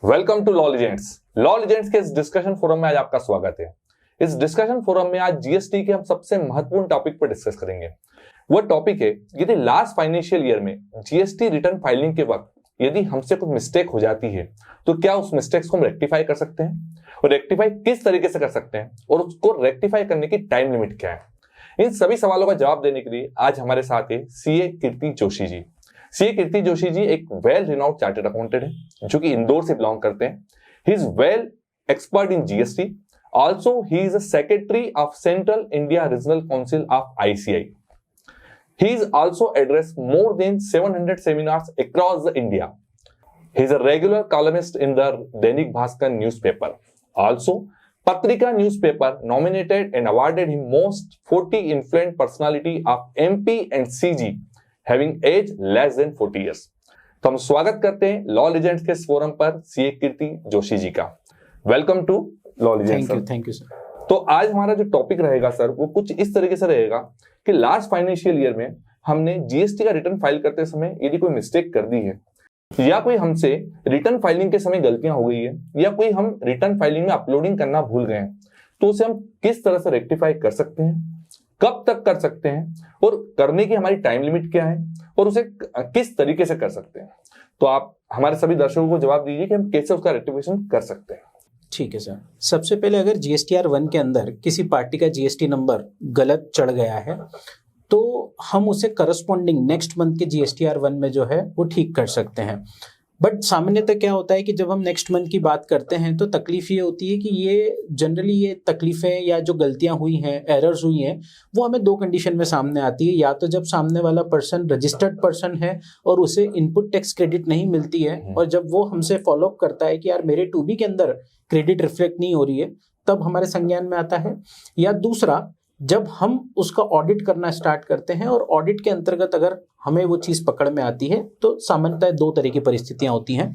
Welcome to law legends. Law legends के इस discussion forum में आज आपका स्वागत है। इस डिस्कशन फोरम में आज जीएसटी के हम सबसे महत्वपूर्ण टॉपिक पर डिस्कस करेंगे। वो टॉपिक है, यदि लास्ट फाइनेंशियल ईयर में जीएसटी रिटर्न फाइलिंग के वक्त यदि हमसे कुछ मिस्टेक हो जाती है तो क्या उस मिस्टेक्स को हम रेक्टिफाई कर सकते हैं, और रेक्टिफाई किस तरीके से कर सकते हैं, और उसको रेक्टिफाई करने की टाइम लिमिट क्या है। इन सभी सवालों का जवाब देने के लिए आज हमारे साथ है सीए कीर्ति जोशी जी। सीए कीर्ति जोशी जी एक वेल रिनाउंड चार्टर्ड अकाउंटेंट है जो कि इंदौर से बिलोंग करते हैं। He is well expert in GST. Also, he is a secretary of Central India Regional Council of ICI. He is also addressed more than 700 seminars across the India. He is a regular columnist in the Dainik Bhaskar newspaper. Also, Patrika newspaper nominated and awarded him most 40 influential personality of MP and CG having age less than 40 years. तो हम स्वागत करते हैं law legends के इस forum पर CA कीर्ति जोशी जी का। Welcome to law legends. Thank you sir. तो आज हमारा जो टॉपिक रहेगा सर वो कुछ इस तरीके से रहेगा कि लास्ट फाइनेंशियल ईयर में हमने जीएसटी का रिटर्न फाइल करते समय यदि कोई मिस्टेक कर दी है, या कोई हमसे रिटर्न फाइलिंग के समय गलतियां हो गई है, या कोई हम रिटर्न फाइलिंग में अपलोडिंग करना भूल गए हैं, तो उसे हम किस तरह से रेक्टिफाई कर सकते हैं, कब तक कर सकते हैं, और करने की हमारी टाइम लिमिट क्या है, और उसे किस तरीके से कर सकते हैं। तो आप हमारे सभी दर्शकों को जवाब दीजिए कि हम कैसे उसका रेक्टिफिकेशन कर सकते हैं। ठीक है सर। सबसे पहले अगर जीएसटीआर 1 के अंदर किसी पार्टी का जीएसटी नंबर गलत चढ़ गया है तो हम उसे करस्पॉन्डिंग नेक्स्ट मंथ के जीएसटीआर 1 में जो है वो ठीक कर सकते हैं। बट सामान्यतः क्या होता है कि जब हम नेक्स्ट मंथ की बात करते हैं तो तकलीफ ये होती है कि ये जनरली ये तकलीफें या जो गलतियां हुई हैं, एरर्स हुई हैं, वो हमें दो कंडीशन में सामने आती है। या तो जब सामने वाला पर्सन रजिस्टर्ड पर्सन है और उसे इनपुट टैक्स क्रेडिट नहीं मिलती है, और जब वो हमसे फॉलो अप करता है कि यार मेरे 2B के अंदर क्रेडिट रिफ्लेक्ट नहीं हो रही है, तब हमारे संज्ञान में आता है। या दूसरा, जब हम उसका ऑडिट करना स्टार्ट करते हैं और ऑडिट के अंतर्गत अगर हमें वो चीज़ पकड़ में आती है तो सामान्यतः दो तरह की परिस्थितियां होती हैं।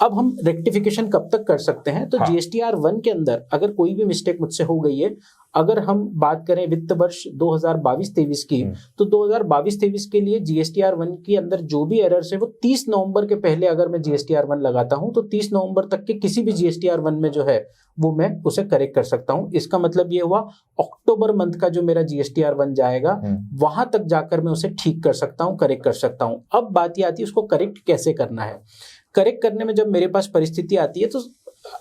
अब हम रेक्टिफिकेशन कब तक कर सकते हैं? तो जीएसटीआर 1 के अंदर अगर कोई भी मिस्टेक मुझसे हो गई है, अगर हम बात करें वित्त वर्ष 2022-23 की, तो 2022-23 के लिए जीएसटीआर 1 के अंदर जो भी एरर्स है वो 30 नवंबर के पहले अगर मैं जीएसटीआर 1 लगाता हूं तो 30 नवंबर तक के किसी भी जीएसटीआर 1 में जो है वो मैं उसे करेक्ट कर सकता हूं। इसका मतलब ये हुआ अक्टूबर मंथ का जो मेरा जीएसटीआर 1 जाएगा वहां तक जाकर मैं उसे ठीक कर सकता हूं, करेक्ट कर सकता हूं। अब बात ये आती है उसको करेक्ट कैसे करना है। करेक्ट करने में जब मेरे पास परिस्थिति आती है तो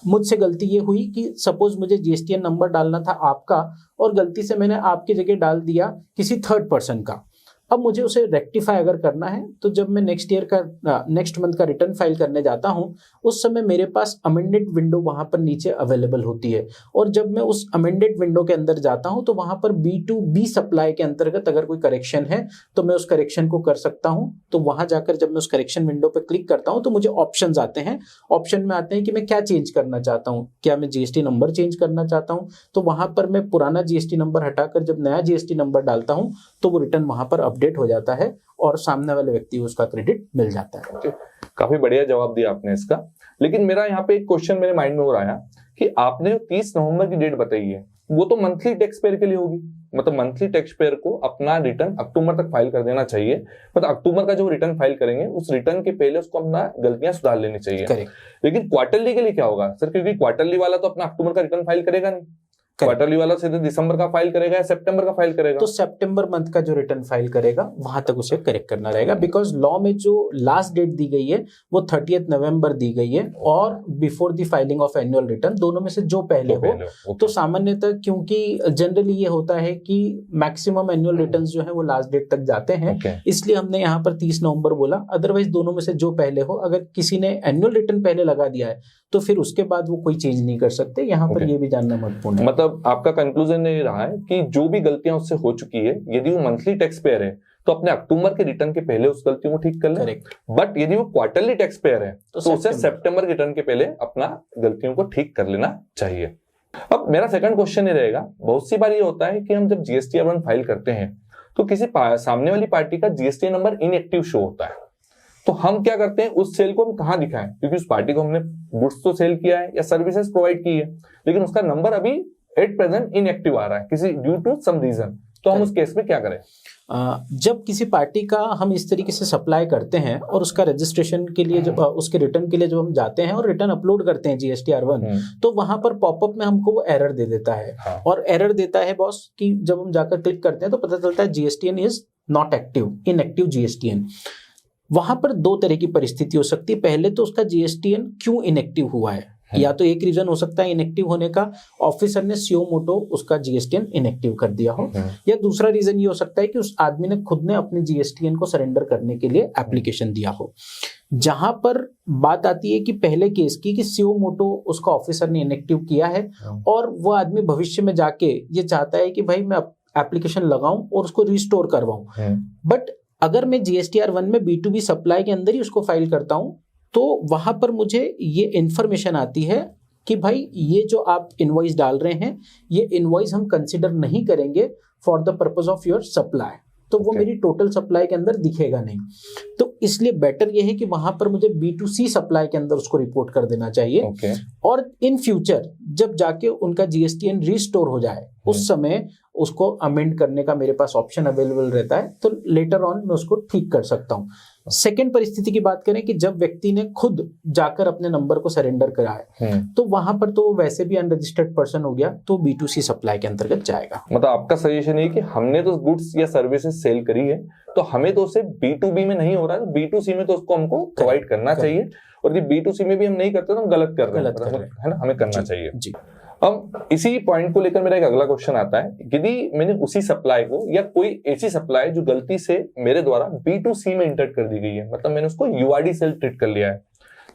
मुझसे गलती ये हुई कि सपोज मुझे जीएसटीएन नंबर डालना था आपका और गलती से मैंने आपकी जगह डाल दिया किसी थर्ड पर्सन का। अब मुझे उसे रेक्टिफाई अगर करना है तो जब मैं नेक्स्ट मंथ का रिटर्न फाइल करने जाता हूं उस समय मेरे पास अमेंडेड विंडो वहां पर नीचे अवेलेबल होती है, और जब मैं उस अमेंडेड विंडो के अंदर जाता हूं तो वहां पर B2B सप्लाई के अंतर्गत अगर कोई करेक्शन है तो मैं उस करेक्शन को कर सकता हूं। तो वहां जाकर जब मैं उस करेक्शन विंडो पर क्लिक करता हूं तो मुझे ऑप्शंस आते हैं। ऑप्शन में आते हैं कि मैं क्या चेंज करना चाहता हूं, क्या मैं जीएसटी नंबर चेंज करना चाहता हूं, तो वहां पर मैं पुराना जीएसटी नंबर हटाकर जब नया जीएसटी नंबर डालता हूं तो वो रिटर्न वहां पर अपडेट हो जाता है और सामने वाले व्यक्ति को उसका क्रेडिट मिल जाता है। काफी बढ़िया जवाब दिया आपने इसका। लेकिन मेरा यहाँ पे एक क्वेश्चन मेरे माइंड में हो रहा है कि आपने जो 30 नवंबर की डेट बताई है वो तो मंथली टैक्स पेयर के लिए होगी, मतलब मंथली टैक्स पेयर को अपना रिटर्न अक्टूबर तक फाइल कर देना चाहिए। मतलब अक्टूबर का जो रिटर्न फाइल करेंगे उस रिटर्न के पहले उसको अपना गलतियां सुधार लेनी चाहिए। लेकिन क्वार्टरली के लिए क्या होगा सर? क्योंकि क्वार्टरली वाला तो अपना अक्टूबर का रिटर्न फाइल करेगा नहीं, क्वार्टरली वाला सीधे दिसंबर का फाइल करेगा या सितंबर का फाइल करेगा। तो सितंबर मंथ का जो रिटर्न फाइल करेगा वहां तक उसे करेक्ट करना रहेगा, बिकॉज लॉ में जो लास्ट डेट दी गई है वो 30 नवंबर दी गई है, और before the filing of annual return, दोनों में से जो पहले हो। तो सामान्यतः क्योंकि जनरली ये होता है कि मैक्सिमम एनुअल रिटर्न जो है वो लास्ट डेट तक जाते हैं, इसलिए हमने यहाँ पर 30 नवंबर बोला। अदरवाइज दोनों में से जो पहले हो, अगर किसी ने एनुअल रिटर्न पहले लगा दिया है तो फिर उसके बाद वो कोई चेंज नहीं कर सकते। यहाँ पर ये भी जानना महत्वपूर्ण है। मतलब आपका कंक्लूजन ये रहा है कि जो भी गलतियां उससे हो चुकी है, यदि वो मंथली टैक्स पेयर है तो अपने अक्टूबर के रिटर्न के पहले उस गलतियों को ठीक कर ले। बट यदि वो क्वार्टरली टैक्स पेयर है तो उसे सितंबर के रिटर्न के पहले अपना गलतियों को ठीक कर लेना चाहिए। अब मेरा सेकंड क्वेश्चन ये रहेगा, बहुत सी बार ये होता है कि हम जब जीएसटीआर 1 फाइल करते हैं तो किसी सामने वाली पार्टी का जीएसटी नंबर इनएक्टिव शो होता है, तो हम क्या करते हैं उस सेल को हम कहाँ दिखाएं? क्योंकि उस पार्टी को हमने गुड्स तो सेल किया है या सर्विसेज प्रोवाइड की है, लेकिन उसका नंबर अभी एट प्रेजेंट इनएक्टिव आ रहा है किसी ड्यू टू सम रीजन, तो हम उस केस में क्या करें? जब किसी पार्टी का हम इस तरीके से सप्लाई करते हैं और उसका रजिस्ट्रेशन के लिए जब उसके रिटर्न के लिए जब हम जाते हैं और रिटर्न अपलोड करते हैं GSTR1, तो वहां पर पॉपअप में हमको वो एरर दे देता है। और एरर देता है बॉस कि जब हम जाकर क्लिक करते हैं तो पता चलता है GSTN is not active, inactive GSTN। वहां पर दो तरह की परिस्थिति हो सकती है। पहले तो उसका GSTN क्यों इनएक्टिव हुआ है, या तो एक रीजन हो सकता है इनएक्टिव होने का, ऑफिसर ने सुओ मोटो उसका GSTN इनएक्टिव कर दिया हो, या दूसरा रीजन ये हो सकता है कि उस आदमी ने खुद ने अपने GSTN को सरेंडर करने के लिए एप्लीकेशन दिया हो। जहां पर बात आती है कि पहले केस की कि सुओ मोटो उसका ऑफिसर ने इनएक्टिव किया है और वो आदमी भविष्य में जाके ये चाहता है कि भाई मैं एप्लीकेशन लगाऊं और उसको रिस्टोर करवाऊं, बट अगर मैं GSTR1 में B2B सप्लाई के अंदर ही उसको फाइल करता हूं तो वहां पर मुझे ये इंफॉर्मेशन आती है कि भाई ये जो आप इनवॉइस डाल रहे हैं ये इनवॉइस हम कंसिडर नहीं करेंगे for the purpose of your supply, तो वो मेरी टोटल सप्लाई के अंदर दिखेगा नहीं। तो इसलिए बेटर ये है कि वहां पर मुझे B2C सप्लाई के अंदर उसको रिपोर्ट कर देना चाहिए। और इन फ्यूचर जब जाके उनका GSTN रिस्टोर हो जाए उस समय उसको अमेंड करने का मेरे पास ऑप्शन अवेलेबल रहता है, तो लेटर ऑन मैं उसको ठीक कर सकता हूँ। सेकेंड परिस्थिति की बात करें कि जब व्यक्ति ने खुद जाकर अपने नंबर को सरेंडर कराया तो वहां पर तो वैसे भी अनरजिस्टर्ड पर्सन हो गया, तो B2C सप्लाई के अंतर्गत जाएगा। मतलब आपका सजेशन है कि हमने तो गुड्स या सर्विसेज सेल करी है तो हमें तो उसे B2B में नहीं हो रहा है, B2C में तो उसको हमको प्रोवाइड करना चाहिए, और यदि B2C में भी हम नहीं करते तो हम गलत कर रहे हैं, है ना, हमें करना चाहिए जी। अब इसी पॉइंट को लेकर मेरा एक अगला क्वेश्चन आता है, यदि मैंने उसी सप्लाई को या कोई ऐसी सप्लाई जो गलती से मेरे द्वारा B2C में इंटर कर दी गई है, मतलब मैंने उसको URD सेल ट्रीट कर लिया है,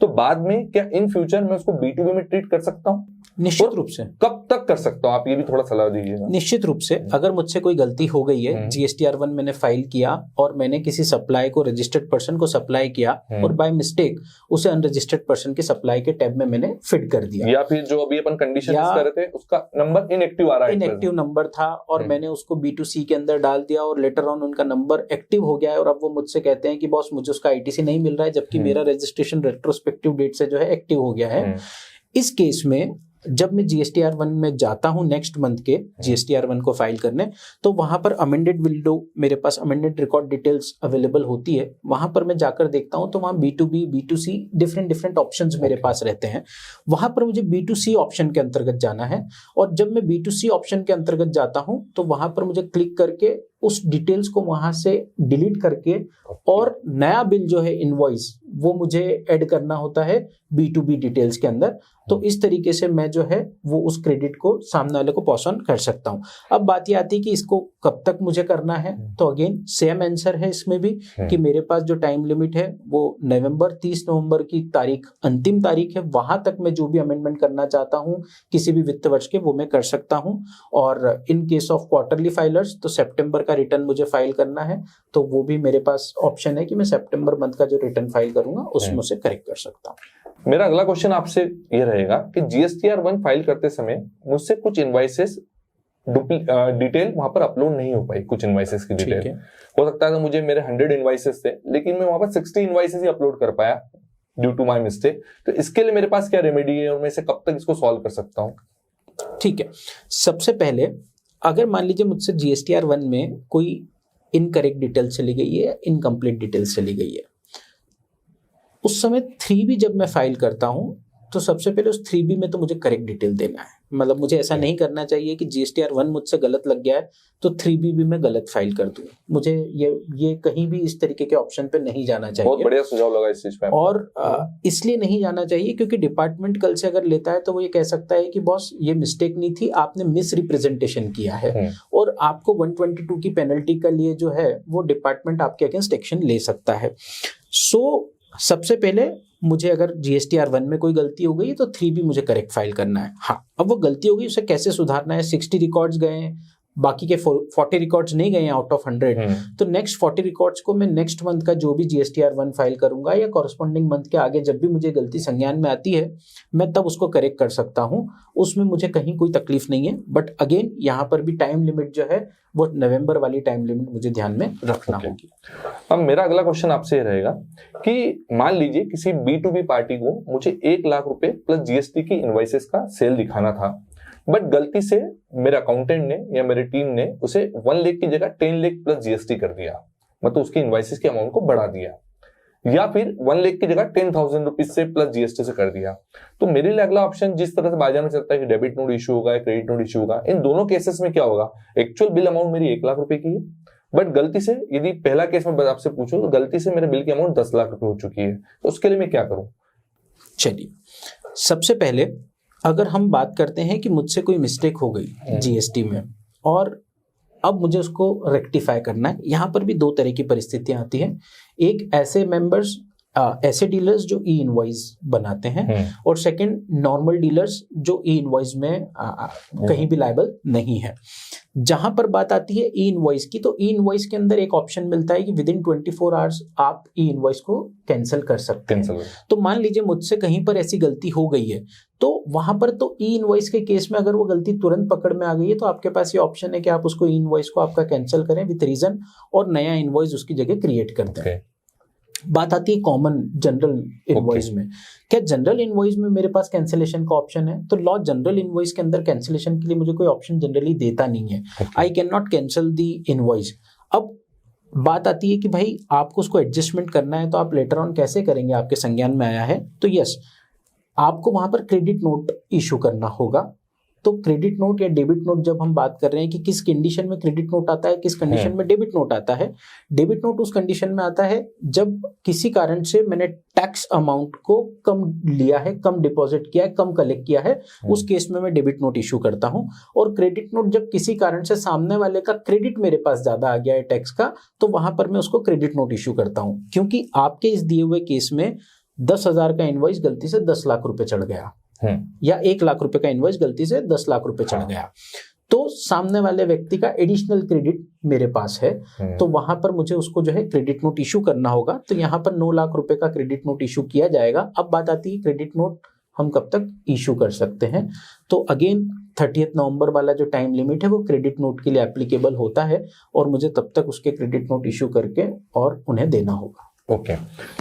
तो बाद में क्या इन फ्यूचर मैं उसको B2B में ट्रीट कर सकता हूँ? निश्चित रूप से। कब तक कर सकता हूँ, आप ये भी थोड़ा सलाह दीजिएगा। निश्चित रूप से, अगर मुझसे कोई गलती हो गई है, GSTR1 मैंने फाइल किया और मैंने किसी सप्लाई को रजिस्टर्ड पर्सन को सप्लाई किया और बाय मिस्टेक उसे अनरजिस्टर्ड पर्सन की सप्लाई के टैब में मैंने फिट कर दिया, या फिर जो अभी अपन कंडीशन कर रहे थे उसका नंबर इनएक्टिव आ रहा है, इनएक्टिव नंबर था और मैंने उसको B2C के अंदर डाल दिया और लेटर ऑन उनका नंबर एक्टिव हो गया है और अब वो मुझसे कहते हैं कि बॉस मुझे उसका ITC नहीं मिल रहा है, जबकि मेरा रजिस्ट्रेशन रेट्रोस्पेक्टिव डेट से जो है एक्टिव हो गया है। इस केस में जब मैं GSTR1 में जाता हूं नेक्स्ट मंथ के GSTR1 को फाइल करने, तो वहां पर अमेंडेड विंडो, मेरे पास अमेंडेड रिकॉर्ड डिटेल्स अवेलेबल होती है, वहां पर मैं जाकर देखता हूं तो वहां B2B B2C डिफरेंट ऑप्शंस मेरे पास रहते हैं। वहां पर मुझे B2C ऑप्शन के अंतर्गत जाना है और जब मैं B2C ऑप्शन के अंतर्गत जाता हूं तो वहां पर मुझे क्लिक करके उस डिटेल्स को वहां से डिलीट करके और नया बिल जो है इनवॉइस वो मुझे ऐड करना होता है B2B डिटेल्स के अंदर। तो इस तरीके से मैं जो है वो उस क्रेडिट को सामने वाले को पास ऑन कर सकता हूं। अब बात ये आती है कि इसको कब तक मुझे करना है, तो अगेन सेम आंसर है इसमें भी कि मेरे पास जो टाइम लिमिट है वो 30 नवंबर की तारीख अंतिम तारीख है, वहां तक मैं जो भी अमेंडमेंट करना चाहता हूं किसी भी वित्त वर्ष के वो मैं कर सकता हूं। और in case of quarterly filers तो सितंबर का रिटर्न मुझे फाइल करना है, तो वो भी मेरे पास ऑप्शन है कि मैं सितंबर मंथ का जो रिटर्न फाइल करूंगा उसमें से करेक्ट कर सकता हूँ। मेरा अगला क्वेश्चन आपसे ये रहेगा कि GSTR1 फाइल करते समय मुझसे कुछ इनवॉइसेस डिटेल वहां पर अपलोड नहीं हो पाई, कुछ इनवॉइसेस की डिटेल हो सकता है, तो मुझे मेरे 100 इनवॉइसेस थे लेकिन मैं वहां पर 60 इनवॉइसेस ही अपलोड कर पाया ड्यू टू माय मिस्टेक, तो इसके लिए मेरे पास क्या रेमेडी है और मैं इसे कब तक इसको सॉल्व कर सकता हूँ? ठीक है, सबसे पहले अगर मान लीजिए मुझसे GSTR1 में कोई इनकरेक्ट डिटेल चली गई है, इनकम्प्लीट डिटेल चली गई है, उस समय 3B जब मैं फाइल करता हूं तो सबसे पहले उस 3B में तो मुझे करेक्ट डिटेल देना है। मतलब मुझे ऐसा नहीं करना चाहिए कि GSTR1 मुझसे गलत लग गया है तो 3B भी मैं गलत फाइल कर दूं। मुझे ये कहीं भी इस तरीके के ऑप्शन पे नहीं जाना चाहिए। बहुत बढ़िया सुझाव लगा इस चीज पे। और इसलिए नहीं जाना चाहिए क्योंकि डिपार्टमेंट कल से अगर लेता है तो वो ये कह सकता है कि बॉस ये मिस्टेक नहीं थी, आपने मिस रिप्रेजेंटेशन किया है और आपको 122 की पेनल्टी के लिए जो है वो डिपार्टमेंट आपके अगेंस्ट एक्शन ले सकता है। सो सबसे पहले मुझे अगर GSTR1 में कोई गलती हो गई है तो 3B मुझे करेक्ट फाइल करना है। हाँ, अब वो गलती हो गई उसे कैसे सुधारना है, 60 रिकॉर्ड्स गए हैं, बाकी के 40 रिकॉर्ड्स नहीं गए हैं आउट ऑफ 100, तो नेक्स्ट 40 रिकॉर्ड्स को मैं नेक्स्ट मंथ का जो भी GSTR1 फाइल करूंगा या कॉरेस्पॉन्डिंग मंथ के आगे जब भी मुझे गलती संज्ञान में आती है मैं तब उसको करेक्ट कर सकता हूं, उसमें मुझे कहीं कोई तकलीफ नहीं है। बट अगेन यहाँ पर भी टाइम लिमिट जो है वो नवंबर वाली टाइम लिमिट मुझे ध्यान में रखना होगी। अब मेरा अगला क्वेश्चन आपसे रहेगा कि मान लीजिए किसी B2B पार्टी को मुझे 1 लाख रुपए प्लस GST की इनवॉइसेस का सेल दिखाना था, बट गलती से मेरे अकाउंटेंट ने या मेरी टीम ने उसे 1 लाख की जगह 10 लाख प्लस जीएसटी कर दिया, मतलब उसकी इनवाइसेस के अमाउंट को बढ़ा दिया, या फिर 1 लाख की जगह 10,000 रुपीज से प्लस जीएसटी से कर दिया। तो मेरे लिए अगला ऑप्शन जिस तरह से बाजार में चलता है कि डेबिट नोट इशू होगा, क्रेडिट नोट इशू होगा, इन दोनों केसेस में क्या होगा, एक्चुअल बिल अमाउंट मेरी 1 लाख रुपए की है, बट गलती से यदि पहला केस में आपसे पूछूं तो गलती से मेरे बिल की अमाउंट 10 लाख रुपए हो चुकी है, तो उसके लिए मैं क्या करूं? चलिए, सबसे पहले अगर हम बात करते हैं कि मुझसे कोई मिस्टेक हो गई जीएसटी में और अब मुझे उसको रेक्टिफाई करना है, यहाँ पर भी दो तरह की परिस्थितियां आती हैं। एक ऐसे मेंबर्स, ऐसे डीलर्स जो ई इनवॉइस बनाते हैं, और सेकंड नॉर्मल डीलर्स जो ई इनवॉइस में कहीं भी लायबल नहीं है। जहां पर बात आती है ई इनवॉइस की, तो ई इनवॉइस के अंदर एक ऑप्शन मिलता है कि विद इन 24 आवर्स आप ई इनवॉइस को कैंसिल कर सकते हैं। तो मान लीजिए मुझसे कहीं पर ऐसी गलती हो गई है, तो वहां पर तो ई इनवॉइस के केस में अगर वो गलती तुरंत पकड़ में आ गई है तो आपके पास ये ऑप्शन है कि आप उसको ई इनवॉइस को आपका कैंसिल करें विद रीजन और नया इनवॉइस उसकी जगह क्रिएट कर दें। बात आती है कॉमन जनरल इनवॉइस में। क्या जनरल इनवॉइस में मेरे पास कैंसिलेशन का ऑप्शन है? तो लॉ जनरल इनवॉइस के अंदर कैंसिलेशन के लिए मुझे कोई ऑप्शन जनरली देता नहीं है। I can not cancel the invoice. अब बात आती है कि भाई आपको उसको एडजस्टमेंट करना है, तो आप लेटर ऑन कैसे करेंगे? आपके संज्ञान में आया है तो यस, आपको वहां पर क्रेडिट नोट इशू करना होगा। तो क्रेडिट नोट या डेबिट नोट, जब हम बात कर रहे हैं कि किस कंडीशन में क्रेडिट नोट आता है, किस कंडीशन में डेबिट नोट आता है, डेबिट नोट उस कंडीशन में आता है जब किसी कारण से मैंने टैक्स अमाउंट को कम लिया है, कम डिपॉजिट किया है, कम कलेक्ट किया है, उस केस में मैं डेबिट नोट इशू करता हूं। और क्रेडिट नोट जब किसी कारण से सामने वाले का क्रेडिट मेरे पास ज्यादा आ गया है टैक्स का, तो वहां पर मैं उसको क्रेडिट नोट इशू करता हूं। क्योंकि आपके इस दिए हुए केस में 10,000 का इनवॉइस गलती से 10 लाख रुपए चढ़ गया, या 1 लाख रुपए का इनवॉइस गलती से 10 लाख रुपए चढ़ गया, तो सामने वाले व्यक्ति का एडिशनल क्रेडिट मेरे पास है, तो वहां पर मुझे उसको जो है क्रेडिट नोट इशू करना होगा। तो यहाँ पर 9 लाख रुपए का क्रेडिट नोट इशू किया जाएगा। अब बात आती है क्रेडिट नोट हम कब तक इशू कर सकते हैं। तो अगेन 30 नवंबर वाला जो टाइम लिमिट है वो क्रेडिट नोट के लिए एप्लीकेबल होता है, और मुझे तब तक उसके क्रेडिट नोट इशू करके और उन्हें देना होगा। ओके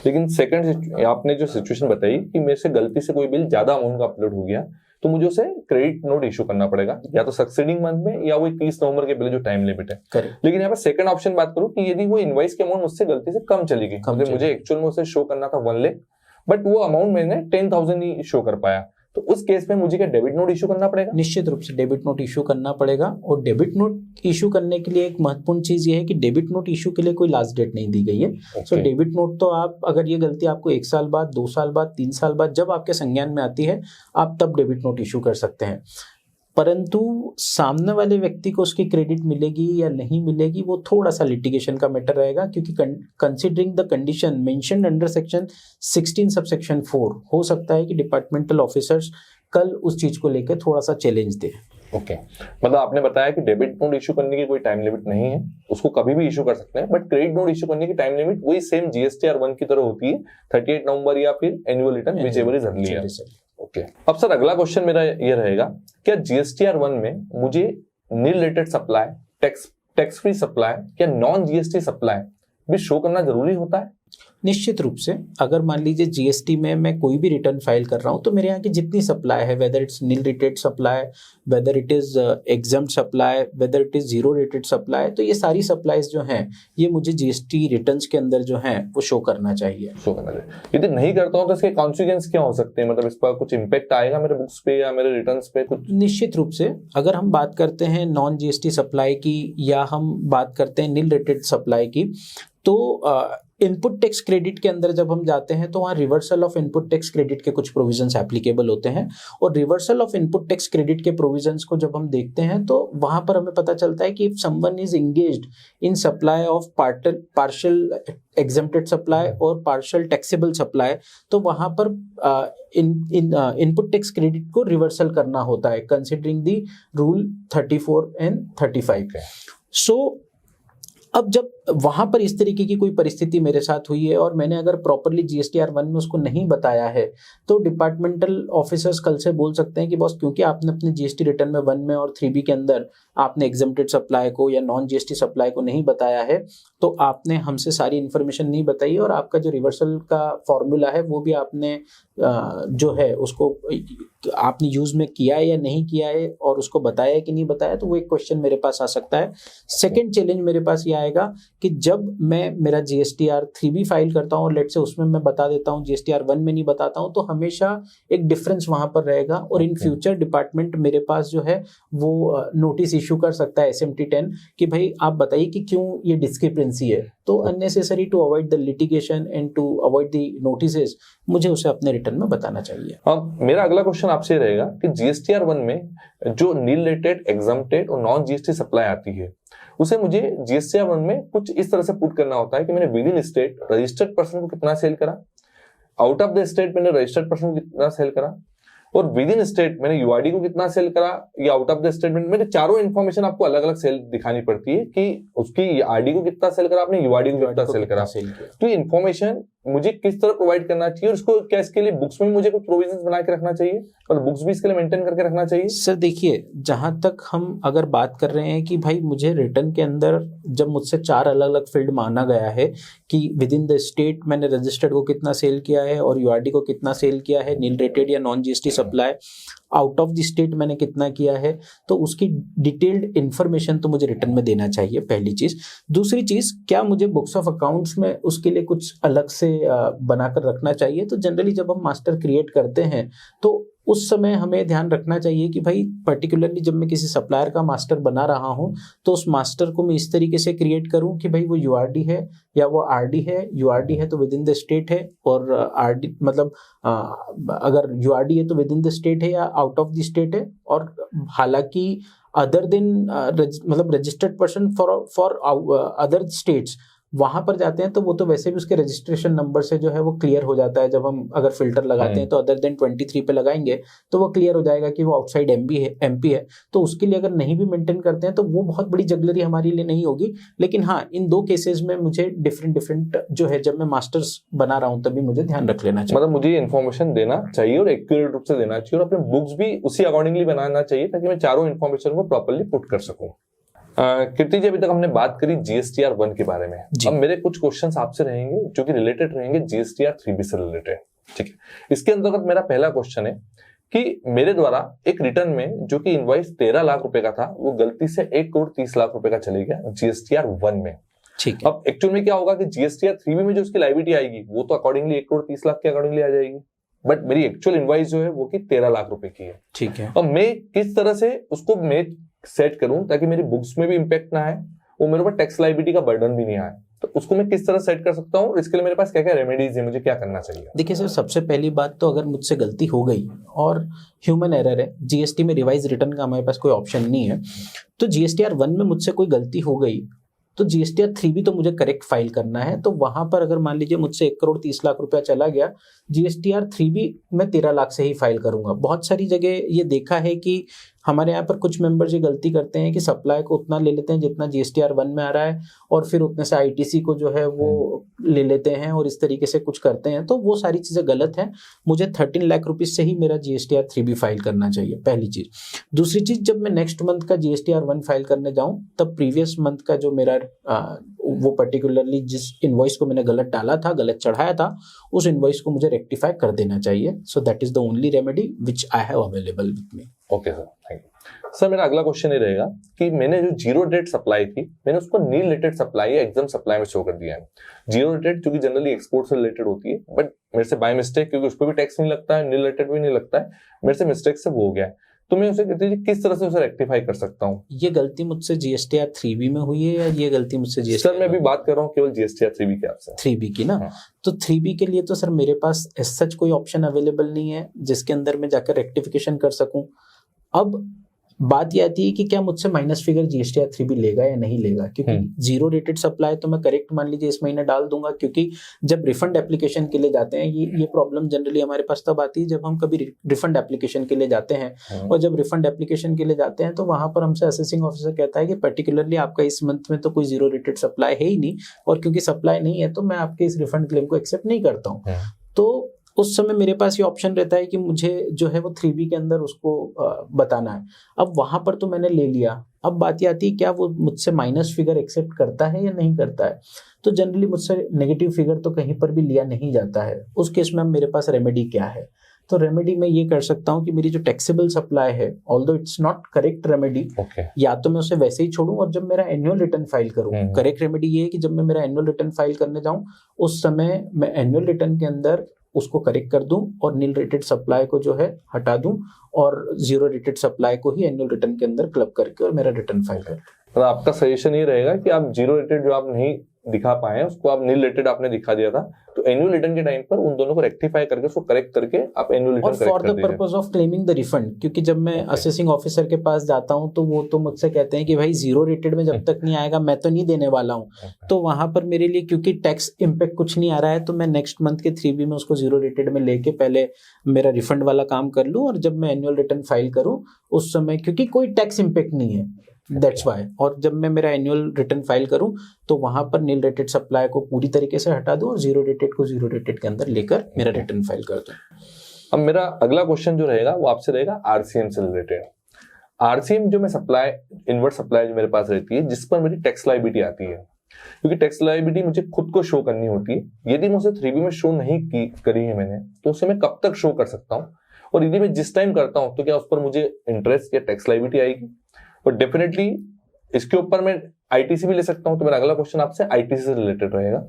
लेकिन सेकंड आपने जो सिचुएशन बताई कि मेरे से गलती से कोई बिल ज्यादा अमाउंट का अपलोड हो गया, तो मुझे उसे क्रेडिट नोट इशू करना पड़ेगा, या तो सक्सीडिंग मंथ में या वही 30 नवंबर के पहले जो टाइम लिमिट है। लेकिन यहाँ पर सेकंड ऑप्शन बात करूं कि यदि वो इनवॉइस की अमाउंट मुझसे गलती से कम चली गई, मुझे एक्चुअल में उसे शो करना था 1 लाख, बट वो अमाउंट मैंने 10,000 ही शो कर पाया, तो उस केस में मुझे क्या डेबिट नोट इशू करना पड़ेगा? निश्चित रूप से डेबिट नोट इशू करना पड़ेगा। और डेबिट नोट इशू करने के लिए एक महत्वपूर्ण चीज ये है कि डेबिट नोट इशू के लिए कोई लास्ट डेट नहीं दी गई है। सो डेबिट नोट तो आप, अगर ये गलती आपको 1 साल बाद, 2 साल बाद, 3 साल बाद जब आपके संज्ञान में आती है, आप तब डेबिट नोट इशू कर सकते हैं। परंतु सामने वाले व्यक्ति को उसकी क्रेडिट मिलेगी या नहीं मिलेगी, वो थोड़ा सा लिटिगेशन का मैटर रहेगा, क्योंकि considering the condition mentioned under section 16 subsection 4, हो सकता है कि डिपार्टमेंटल ऑफिसर्स कल उस चीज को लेकर थोड़ा सा चैलेंज दे। ओके मतलब आपने बताया कि डेबिट नोट इशू करने की कोई टाइम लिमिट नहीं है, उसको कभी भी इशू कर सकते हैं, बट क्रेडिट नोट इशू करने की टाइम लिमिट वही सेम जीएसटीआर 1 की तरह होती है, 38 नवंबर या फिर annual return whichever is earlier. Okay अब सर अगला क्वेश्चन मेरा ये रहेगा, क्या जीएसटीआर 1 में मुझे nil rated supply, tax free supply या नॉन जीएसटी सप्लाई भी शो करना जरूरी होता है? निश्चित रूप से। अगर मान लीजिए जीएसटी में मैं कोई भी रिटर्न फाइल कर रहा हूं, तो मेरे यहाँ की जितनी सप्लाई है, whether it's nil rated supply, whether it is exempt supply, whether it is zero rated supply, तो ये सारी सप्लाईज जो हैं ये मुझे जीएसटी रिटर्न्स के अंदर जो हैं वो शो करना चाहिए। यदि नहीं करता हूं तो इसके कॉन्सिक्वेंस क्या हो सकते हैं? मतलब इस पर कुछ इम्पैक्ट आएगा मेरे बुक्स पे या मेरे रिटर्न्स पे कुछ? निश्चित रूप से। अगर हम बात करते हैं नॉन जीएसटी सप्लाई की या हम बात करते हैं नील रेटेड सप्लाई की, तो इनपुट टैक्स क्रेडिट के अंदर जब हम जाते हैं तो वहाँ reversal of input tax credit के कुछ प्रोविजंस एप्लीकेबल होते हैं, और reversal of input tax credit के प्रोविजंस को जब हम देखते हैं तो वहाँ पर हमें पता चलता है कि if someone is engaged in supply of partial exempted supply और पार्शियल टैक्सेबल सप्लाई, तो वहाँ पर इनपुट टैक्स क्रेडिट को रिवर्सल करना होता है कंसिडरिंग द रूल 34 एंड 35। सो अब जब वहां पर इस तरीके की कोई परिस्थिति मेरे साथ हुई है और मैंने अगर प्रॉपरली जीएसटीआर 1 में उसको नहीं बताया है तो डिपार्टमेंटल ऑफिसर्स कल से बोल सकते हैं कि बॉस क्योंकि आपने अपने जीएसटी रिटर्न में 1 में और 3B के अंदर आपने एग्जेम्प्टेड सप्लाई को या नॉन जीएसटी सप्लाई को नहीं बताया है, तो आपने हमसे सारी इन्फॉर्मेशन नहीं बताई और आपका जो रिवर्सल का फॉर्मूला है वो भी आपने जो है उसको आपने यूज में किया है या नहीं किया है और उसको बताया है कि नहीं बताया, तो वो एक क्वेश्चन मेरे पास आ सकता है। सेकंड चैलेंज मेरे पास ये आएगा कि जब मैं मेरा जीएसटीआर 3B फाइल करता हूँ और लेट से उसमें मैं बता देता हूँ, जीएसटीआर 1 में नहीं बताता हूँ, तो हमेशा एक डिफरेंस वहां पर रहेगा और इन फ्यूचर डिपार्टमेंट मेरे पास जो है वो नोटिस इशू कर सकता है SMT 10 कि भाई आप बताइए कि क्यों ये डिस्क्रिपेंसी है। तो unnecessary to avoid the litigation and to avoid the notices मुझे उसे अपने रिटर्न में बताना चाहिए। अब मेरा अगला क्वेश्चन आपसे रहेगा कि जीएसटीआर 1 में जो नील रेटेड, एग्जम्प्टेड और नॉन जीएसटी सप्लाई आती है उसे मुझे जीएसटीआर 1 में कुछ इस तरह से पुट करना होता है कि मैंने with in state registered person को कितना सेल करा, आउट ऑफ द स्टेट मैंने रजिस्टर्ड पर्सन को कितना सेल करा और विद इन स्टेट मैंने यूआरडी को कितना सेल करा या आउट ऑफ द स्टेट मैंने चारों इन्फॉर्मेशन आपको अलग अलग सेल दिखानी पड़ती है कि उसकी आरडी को कितना सेल करा आपने, यूआरडी को कितना सेल करा। तो ये इन्फॉर्मेशन मुझे किस तरह प्रोवाइड करना चाहिए और इसको क्या इसके लिए बुक्स में मुझे कुछ प्रोविजंस बना के रखना चाहिए और बुक्स भी इसके लिए मेंटेन करके रखना चाहिए? सर देखिए, जहां तक हम अगर बात कर रहे हैं कि भाई मुझे रिटर्न के अंदर जब मुझसे 4 अलग अलग फील्ड मांगा गया है कि विद इन द स्टेट मैंने रजिस्टर्ड को कितना सेल किया है और यूआरडी को कितना सेल किया है, नील रेटेड या non GST supply, out of the state मैंने कितना किया है, तो उसकी डिटेल्ड इंफॉर्मेशन तो मुझे रिटर्न में देना चाहिए, पहली चीज। दूसरी चीज, क्या मुझे बुक्स ऑफ अकाउंट्स में उसके लिए कुछ अलग से बनाकर रखना चाहिए? तो जनरली जब हम मास्टर क्रिएट करते हैं तो उस समय हमें ध्यान रखना चाहिए कि भाई पर्टिकुलरली जब मैं किसी सप्लायर का मास्टर बना रहा हूं तो उस मास्टर को मैं इस तरीके से क्रिएट करूं कि भाई वो यूआरडी है या वो आरडी है। यूआरडी है तो विद इन द स्टेट है और आरडी मतलब अगर यूआरडी है तो विद इन द स्टेट है या आउट ऑफ द स्टेट है। और हालांकि अदर देन मतलब registered person for other states वहां पर जाते हैं तो वो तो वैसे भी उसके रजिस्ट्रेशन नंबर से जो है वो क्लियर हो जाता है। जब हम अगर फिल्टर लगाते हैं तो अदर देन 23 पे लगाएंगे तो वो क्लियर हो जाएगा कि वो आउटसाइड एमपी है। तो उसके लिए अगर नहीं भी मेंटेन करते हैं तो वो बहुत बड़ी जगलरी हमारे लिए नहीं होगी। लेकिन हाँ, इन 2 केसेस में मुझे डिफरेंट जो है जब मैं मास्टर्स बना रहा हूँ तभी मुझे ध्यान रख लेना चाहिए। मतलब मुझे ये इन्फॉर्मेशन देना चाहिए और एक्यूरेट रूप से देना चाहिए और अपने बुक्स भी उसी अकॉर्डिंगली बनाना चाहिए ताकि मैं चारों इन्फॉर्मेशन को प्रॉपर्ली पुट कर सकूं। कीर्ति जी, अभी तक हमने बात करी जीएसटीआर 1 के बारे में। अब मेरे कुछ क्वेश्चंस आपसे रहेंगे जो कि रिलेटेड रहेंगे जीएसटीआर 3B से रिलेटेड। ठीक है, इसके अंतर्गत मेरा पहला क्वेश्चन है कि मेरे द्वारा एक रिटर्न में जो कि इनवॉइस 13 लाख रुपए का था वो गलती से 1 करोड़ 30 लाख रुपए का चले गया जीएसटीआर 1 में। ठीक है, अब एक्चुअल में क्या होगा कि जीएसटीआर 3B में जो उसकी लायबिलिटी आएगी वो तो अकॉर्डिंगली 1 करोड़ 30 लाख के अकॉर्डिंगली आ जाएगी, बट मेरी एक्चुअल इनवॉइस जो है वो कि 13 लाख रुपए की है। ठीक है, और मैं किस तरह से उसको मैं सेट करूं ताकि मेरी बुक्स में भी इंपैक्ट ना आए, वो मेरे ऊपर टैक्स लायबिलिटी का बर्डन भी नहीं आए, तो उसको मैं किस तरह सेट कर सकता हूं? इसके लिए मेरे पास क्या क्या रेमेडीज है, मुझे क्या करना चाहिए? देखिए सर, सबसे पहली बात तो अगर मुझसे गलती हो गई और ह्यूमन एरर है, जीएसटी में रिवाइज रिटर्न का हमारे पास कोई ऑप्शन नहीं है, तो जीएसटीआर 1 में मुझसे कोई गलती हो गई तो जीएसटीआर 3B तो मुझे करेक्ट फाइल करना है। तो वहां पर अगर मान लीजिए मुझसे 1 करोड़ 30 लाख रुपया चला गया, जीएसटीआर 3B मैं 13 लाख से ही फाइल करूंगा। बहुत सारी जगह ये देखा है कि हमारे यहाँ पर कुछ मेंबर्स ये गलती करते हैं कि सप्लाई को उतना ले लेते हैं जितना जीएसटीआर 1 में आ रहा है और फिर उतने से आईटीसी को जो है वो ले लेते हैं और इस तरीके से कुछ करते हैं, तो वो सारी चीजें गलत हैं। मुझे 13 लाख रुपीज से ही मेरा जीएसटीआर 3B फाइल करना चाहिए, पहली चीज। दूसरी चीज, जब मैं नेक्स्ट मंथ का जीएसटीआर 1 फाइल करने जाऊं तब प्रीवियस मंथ का जो मेरा वो पर्टिकुलरली जिस इनवॉइस को मैंने गलत डाला था, गलत चढ़ाया था, उस इनवॉइस को मुझे रेक्टिफाई कर देना चाहिए। So that is the only remedy which I have available with me. Okay sir, thank you. Sir मेरा अगला क्वेश्चन ये रहेगा कि मैंने जो जीरो रेट सप्लाई थी मैंने उसको नील रेटेड सप्लाई या एग्जाम सप्लाई में शो कर दिया है। जीरो रेटेड क्योंकि जनरली एक्सपोर्ट से रिलेटेड होती है, बट मेरे से बाय मिस्टेक, क्योंकि उस पर भी टैक्स नहीं लगता है, नील रेटेड भी नहीं लगता है, मेरे से मिस्टेक से वो हो गया है, तो मैं उसे किस तरह से उसे रेक्टिफाई कर सकता हूँ? ये गलती मुझसे जीएसटीआर 3B में हुई है या ये गलती मुझसे जीएसटीआर? सर मैं अभी बात कर रहा हूँ केवल जीएसटीआर 3B के आपसे। 3B की ना? तो 3B के लिए तो सर मेरे पास सच कोई ऑप्शन अवेलेबल नहीं है जिसके अंदर मैं जाकर रेक्टिफिकेशन कर सकूं। अब बात ये आती है कि क्या मुझसे माइनस फिगर जीएसटीआर 3 भी लेगा या नहीं लेगा, क्योंकि जीरो रेटेड सप्लाई तो मैं करेक्ट मान लीजिए इस महीने डाल दूंगा, क्योंकि जब रिफंड एप्लीकेशन के लिए जाते हैं, ये प्रॉब्लम जनरली हमारे पास तब आती है जब हम कभी रिफंड एप्लीकेशन के लिए जाते हैं, और जब रिफंड एप्लीकेशन के लिए जाते हैं तो वहां पर हमसे असेसिंग ऑफिसर कहता है कि पर्टिकुलरली आपका इस मंथ में तो कोई जीरो रेटेड सप्लाई है ही नहीं, और क्योंकि सप्लाई नहीं है तो मैं आपके इस रिफंड क्लेम को एक्सेप्ट नहीं करता हूँ। तो उस समय मेरे पास ये ऑप्शन रहता है कि मुझे जो है वो 3B के अंदर उसको बताना है। अब वहां पर तो मैंने ले लिया, अब बात ये आती है क्या वो मुझसे माइनस फिगर एक्सेप्ट करता है या नहीं करता है। तो जनरली मुझसे नेगेटिव फिगर तो कहीं पर भी लिया नहीं जाता है। उस केस में मेरे पास रेमेडी क्या है, तो रेमेडी मैं ये कर सकता हूँ कि मेरी जो टैक्सेबल सप्लाई है, although it's not correct remedy, या तो मैं उसे वैसे ही छोड़ूं और जब मेरा एनुअल रिटर्न फाइल करूं। करेक्ट रेमेडी ये है कि जब मैं मेरा एनुअल रिटर्न फाइल करने जाऊं उस समय मैं एनुअल रिटर्न के अंदर उसको करेक्ट कर दूं और नील रेटेड सप्लाई को जो है हटा दूं और जीरो रेटेड सप्लाई को ही एनुअल रिटर्न के अंदर क्लब करके और मेरा रिटर्न फाइल कर। तो आपका सजेशन ये रहेगा कि आप जीरो रेटेड जो आप नहीं दिखा पाए उसको आप नील रेटेड आपने दिखा दिया था, तो एनुअल रिटर्न के टाइम पर उन दोनों को रेक्टिफाई करके उसको करेक्ट करके आप एनुअल रिटर्न करेक्ट कर दीजिए। और for the purpose of claiming the refund, क्योंकि जब मैं असेसिंग ऑफिसर के पास जाता हूं तो वो तो मुझसे कहते हैं कि भाई जीरो रेटेड में जब तक नहीं आएगा मैं तो नहीं देने वाला हूं। तो वहां पर मेरे लिए क्योंकि टैक्स इम्पैक्ट कुछ नहीं आ रहा है तो मैं नेक्स्ट मंथ के 3B में उसको जीरो रेटेड में लेके पहले मेरा रिफंड वाला काम कर लूं, और जब मैं एनुअल रिटर्न फाइल करूं उस समय क्योंकि कोई टैक्स इम्पैक्ट नहीं है, दैट्स वाई। और जब मैं मेरा एनुअल रिटर्न फाइल करूं तो वहां पर नील रेटेड सप्लाई को पूरी तरीके से हटा दूं और जीरो रेटेड को जीरो रेटेड के अंदर लेकर मेरा रिटर्न फाइल कर दूं। अब मेरा अगला क्वेश्चन जो रहेगा वो आपसे रहेगा आरसीएम से रिलेटेड। आरसीएम जो मैं सप्लाई, इनवर्ट सप्लाई जो मेरे पास रहती है जिस पर मेरी टैक्स लायबिलिटी आती है, क्योंकि टैक्स लायबिलिटी मुझे खुद को शो करनी होती है। यदि मुझे 3B में शो नहीं करी है मैंने, तो उसे मैं कब तक शो कर सकता हूँ, और यदि मैं जिस टाइम करता हूँ तो क्या उस पर मुझे इंटरेस्ट या टैक्स लायबिलिटी आएगी। और डेफिनेटली इसके ऊपर मैं आईटीसी भी ले सकता हूं। तो मेरा अगला क्वेश्चन आपसे आईटीसी से रिलेटेड रहेगा।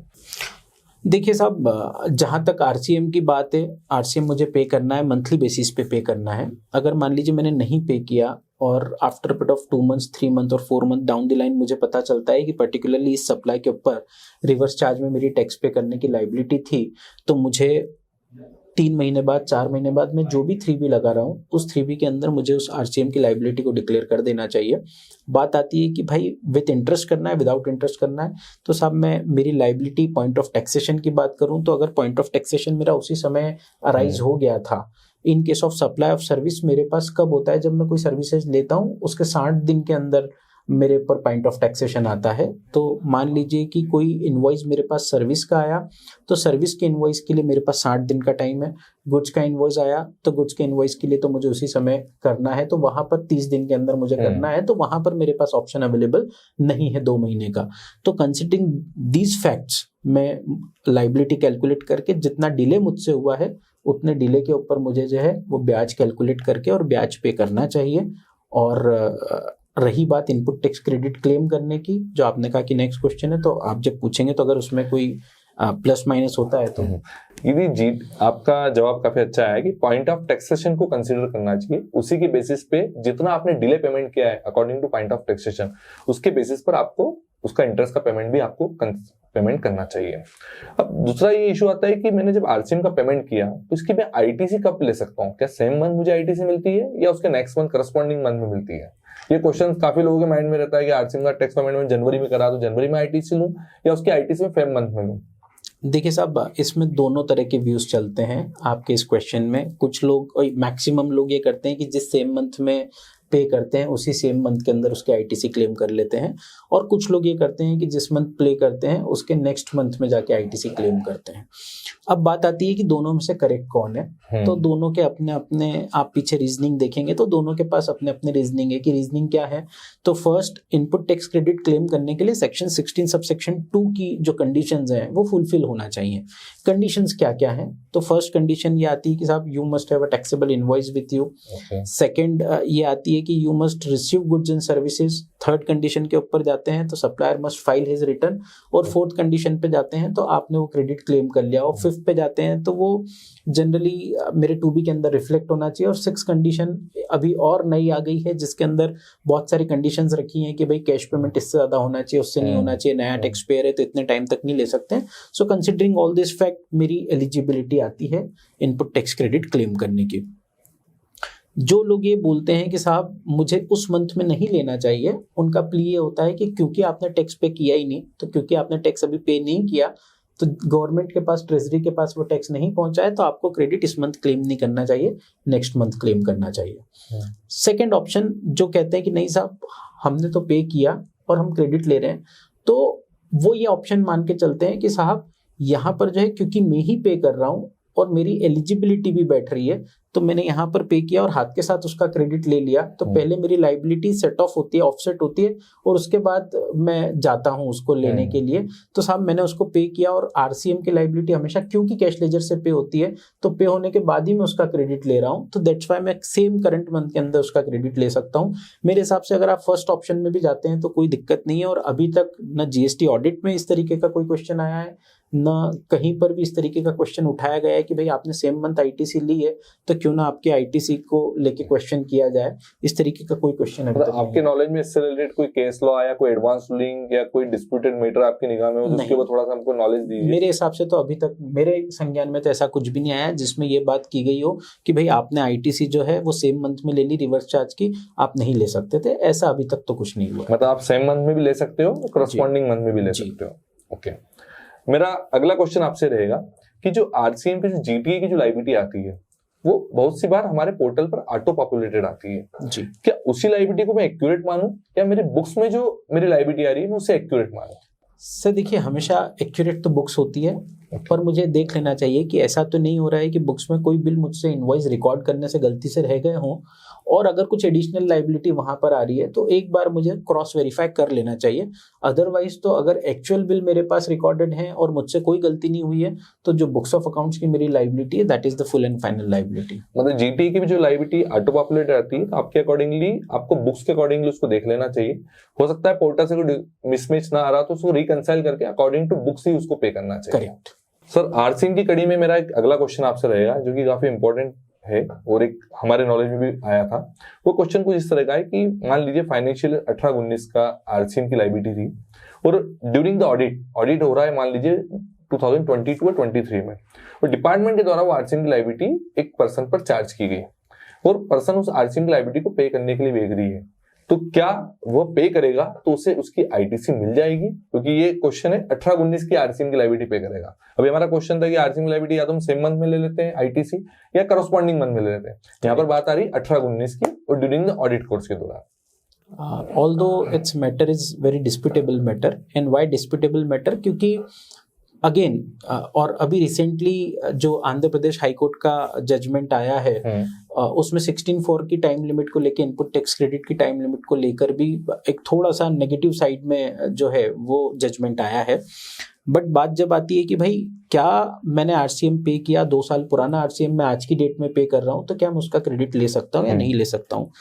देखिए साहब, जहां तक आरसीएम की बात है, आरसीएम मुझे पे करना है, मंथली बेसिस पे पे करना है। अगर मान लीजिए मैंने नहीं पे किया और after period of 2 months 3 month और 4 मंथ डाउन द लाइन मुझे पता चलता है कि पर्टिकुलरली इस सप्लाई के ऊपर रिवर्स चार्ज में मेरी टैक्स पे करने की लायबिलिटी थी, तो मुझे 3 महीने बाद 4 महीने बाद मैं जो भी 3B लगा रहा हूँ उस 3B के अंदर मुझे उस आरसीएम की लायबिलिटी को डिक्लेयर कर देना चाहिए। बात आती है कि भाई विद इंटरेस्ट करना है, विदाउट इंटरेस्ट करना है, तो साहब मैं मेरी लायबिलिटी पॉइंट ऑफ टैक्सेशन की बात करूँ तो अगर पॉइंट ऑफ टैक्सेशन मेरा उसी समय अराइज हो गया था, in case of supply of service मेरे पास कब होता है, जब मैं कोई सर्विसेज लेता हूँ उसके 60 दिन के अंदर मेरे ऊपर पॉइंट ऑफ टैक्सेशन आता है। तो मान लीजिए कि कोई इनवॉइस मेरे पास सर्विस का आया तो सर्विस के इनवॉइस के लिए मेरे पास 60 दिन का टाइम है। गुड्स का इनवॉइस आया तो गुड्स के इनवॉइस के लिए तो मुझे उसी समय करना है, तो वहां पर 30 दिन के अंदर मुझे करना है, तो वहां पर मेरे पास ऑप्शन अवेलेबल नहीं है 2 महीने का। तो कंसिडरिंग दीज फैक्ट्स मैं लायबिलिटी कैलकुलेट करके जितना डिले मुझसे हुआ है उतने डिले के ऊपर मुझे जो है वो ब्याज कैलकुलेट करके और ब्याज पे करना चाहिए। और रही बात इनपुट टैक्स क्रेडिट क्लेम करने की, जो आपने कहा कि नेक्स्ट क्वेश्चन है, तो आप जब पूछेंगे तो अगर उसमें कोई प्लस माइनस होता है तो यदि जी आपका जवाब काफी अच्छा है कि पॉइंट ऑफ टैक्सेशन को कंसीडर करना चाहिए, उसी के बेसिस पे जितना आपने डिले पेमेंट किया है according two point of taxation उसके बेसिस पर आपको उसका इंटरेस्ट का पेमेंट भी आपको पेमेंट करना चाहिए। अब दूसरा ये इशू आता है कि मैंने जब आरसीएम का पेमेंट किया तो इसकी मैं आईटीसी कब ले सकता हूँ? क्या सेम मंथ मुझे आईटीसी मिलती है या उसके नेक्स्ट मंथ करस्पॉन्डिंग मंथ में मिलती है? ये क्वेश्चन काफी लोगों के माइंड में रहता है कि आरसीएम का टैक्स पेमेंट में जनवरी में करा तो जनवरी में आईटीसी लूं या उसकी आईटीसी में फेब मंथ में लूं। देखिए साहब, इसमें दोनों तरह के व्यूज चलते हैं आपके इस क्वेश्चन में। कुछ लोग, मैक्सिमम लोग ये करते हैं कि जिस सेम मंथ में पे करते हैं उसी सेम मंथ के अंदर उसके आईटीसी क्लेम कर लेते हैं, और कुछ लोग ये करते हैं कि जिस मंथ प्ले करते हैं उसके नेक्स्ट मंथ में जाके आईटीसी क्लेम करते हैं। अब बात आती है कि दोनों में से करेक्ट कौन है। तो दोनों के अपने अपने, आप पीछे रीजनिंग देखेंगे तो दोनों के पास अपने अपने रीजनिंग है कि रीजनिंग क्या है। तो first, input tax credit claim करने के लिए सेक्शन 16 सबसेक्शन 2 की जो कंडीशंस हैं वो फुलफिल होना चाहिए। कंडीशंस क्या क्या हैं? तो फर्स्ट कंडीशन ये आती है कि साहब you must have a taxable invoice with you. Second ये आती है कि you must receive goods and services. Third condition के ऊपर जाते हैं तो supplier must file his return. और फोर्थ कंडीशन पे जाते हैं तो आपने वो क्रेडिट क्लेम कर लिया। और फिफ्थ पे जाते हैं तो वो जनरली मेरे 2B के अंदर रिफ्लेक्ट होना चाहिए। और सिक्स कंडीशन अभी और नई आ गई है जिसके अंदर बहुत सारी कंडीशंस रखी हैं कि भाई कैश पेमेंट इससे ज्यादा होना चाहिए, उससे नहीं होना चाहिए, नया टैक्स पेयर है तो इतने टाइम तक नहीं ले सकते। So considering all this fact मेरी एलिजिबिलिटी आती है इनपुट टैक्स क्रेडिट क्लेम करने की। जो लोग ये बोलते हैं कि साहब मुझे उस मंथ में नहीं लेना चाहिए, उनका प्ली ये होता है कि क्योंकि आपने टैक्स पे किया ही नहीं, तो क्योंकि आपने टैक्स अभी पे नहीं किया तो गवर्नमेंट के पास, ट्रेजरी के पास वो टैक्स नहीं पहुंचा है, तो आपको क्रेडिट इस मंथ क्लेम नहीं करना चाहिए, नेक्स्ट मंथ क्लेम करना चाहिए। सेकेंड ऑप्शन जो कहते हैं कि नहीं साहब हमने तो पे किया और हम क्रेडिट ले रहे हैं, तो वो ये ऑप्शन मान के चलते हैं कि साहब यहाँ पर जो है क्योंकि मैं ही पे कर रहा हूँ और मेरी एलिजिबिलिटी भी बैठ रही है, तो मैंने यहाँ पर पे किया और हाथ के साथ उसका क्रेडिट ले लिया, तो पहले मेरी लाइबिलिटी सेट ऑफ होती है, ऑफसेट होती है, और उसके बाद मैं जाता हूँ उसको लेने के लिए। तो साहब मैंने उसको पे किया और आरसीएम की लाइबिलिटी हमेशा क्योंकि कैश लेजर से पे होती है, तो पे होने के बाद ही मैं उसका क्रेडिट ले रहा हूँ, तो दैट्स वाई मैं सेम करंट मंथ के अंदर उसका क्रेडिट ले सकता हूँ। मेरे हिसाब से अगर आप फर्स्ट ऑप्शन में भी जाते हैं तो कोई दिक्कत नहीं है, और अभी तक न जीएसटी ऑडिट में इस तरीके का कोई क्वेश्चन आया है, ना कहीं पर भी इस तरीके का क्वेश्चन उठाया गया है कि भाई आपने सेम मंथ आईटीसी ली है तो क्यों ना आपके आईटीसी को लेके क्वेश्चन किया जाए। इस तरीके का कोई क्वेश्चन अभी तक आपके नॉलेज में इससे रिलेटेड कोई केस लॉ या कोई एडवांस रूलिंग या कोई डिस्प्यूटेड मैटर आपकी निगाह में हो, तो उसके ऊपर थोड़ा सा हमको नॉलेज दीजिए। मेरे हिसाब से तो अभी तक मेरे संज्ञान में तो ऐसा कुछ भी नहीं आया जिसमें ये बात की गई हो कि भाई आपने आईटीसी जो है वो सेम मंथ में ले ली, रिवर्स चार्ज की, आप नहीं ले सकते थे, ऐसा अभी तक तो कुछ नहीं हुआ। मतलब आप सेम मंथ में भी ले सकते हो, करस्पॉन्डिंग मंथ में भी ले सकते हो। ओके, मेरा अगला क्वेश्चन आपसे रहेगा कि जो आरसीएम की जो जीटीए की जो लाइबिलिटी आती है वो बहुत सी बार हमारे पोर्टल पर ऑटो पॉपुलेटेड आती है जी। क्या उसी लाइबिलिटी को मैं एक्यूरेट मानूं या मेरे बुक्स में जो मेरी लाइबिलिटी आ रही है मैं उसे एक्यूरेट मानूं? सर देखिए, हमेशा एक्यूरेट तो बुक्स होती है, पर मुझे देख लेना चाहिए कि ऐसा तो नहीं हो रहा है कि बुक्स में कोई बिल मुझसे इनवॉइस रिकॉर्ड करने से गलती से रह गए हों, और अगर कुछ एडिशनल लाइबिलिटी वहां पर आ रही है तो एक बार मुझे क्रॉस वेरीफाई कर लेना चाहिए। अदरवाइज तो अगर एक्चुअल बिल मेरे पास रिकॉर्डेड है और मुझसे कोई गलती नहीं हुई है तो जो बुक्स ऑफ अकाउंट्स की मेरी लाइबिलिटी है that is the full and final liability. मतलब जीटीए की भी जो लाइबिलिटी ऑटो पॉपुलेटेड आती है, आपके अकॉर्डिंगली आपको बुक्स के अकॉर्डिंगली उसको देख लेना चाहिए। हो सकता है पोर्टल से कोई मिसमैच ना आ रहा तो उसको रिकंसाइल करके अकॉर्डिंग टू बुक्स ही उसको पे करना चाहिए। करेक्ट सर, आरसीएम की कड़ी में मेरा एक अगला क्वेश्चन आपसे रहेगा जो कि काफी इंपॉर्टेंट है और एक हमारे नॉलेज में भी आया था। वो क्वेश्चन कुछ इस तरह का है कि मान लीजिए फाइनेंशियल 18-19 का आरसीएम की लाइबिलिटी थी और ड्यूरिंग द ऑडिट हो रहा है मान लीजिए 2022 और 23 में, और डिपार्टमेंट के द्वारा वो आरसीएम की लाइबिलिटी एक पर्सन पर चार्ज की गई और पर्सन उस आरसीएम की लाइबिलिटी को पे करने के लिए भी एग्री है, तो क्या वो पे करेगा तो उसे उसकी आईटीसी मिल जाएगी? क्योंकि ये क्वेश्चन है 18-19 की आरसीएम की लाइबिलिटी पे करेगा। अभी हमारा क्वेश्चन था कि आरसीएम की लाइबिलिटी या तो हम सेम मंथ में ले लेते हैं आईटीसी या करस्पॉन्डिंग मंथ में ले लेते हैं। यहाँ पर बात आ रही 18-19 की और ड्यूरिंग द ऑडिट कोर्स के दौरान। Although its matter is very disputable matter. And why disputable matter? क्योंकि अगेन और अभी रिसेंटली जो आंध्र प्रदेश हाईकोर्ट का जजमेंट आया है उसमें 16(4) की टाइम लिमिट को लेकर, इनपुट टैक्स क्रेडिट की टाइम लिमिट को लेकर भी एक थोड़ा सा नेगेटिव साइड में जो है वो जजमेंट आया है। बट बात जब आती है कि भाई क्या मैंने आरसीएम पे किया, 2 साल पुराना आरसीएम मैं आज की डेट में पे कर रहा हूँ, तो क्या मैं उसका क्रेडिट ले सकता हूँ या नहीं ले सकता हूँ?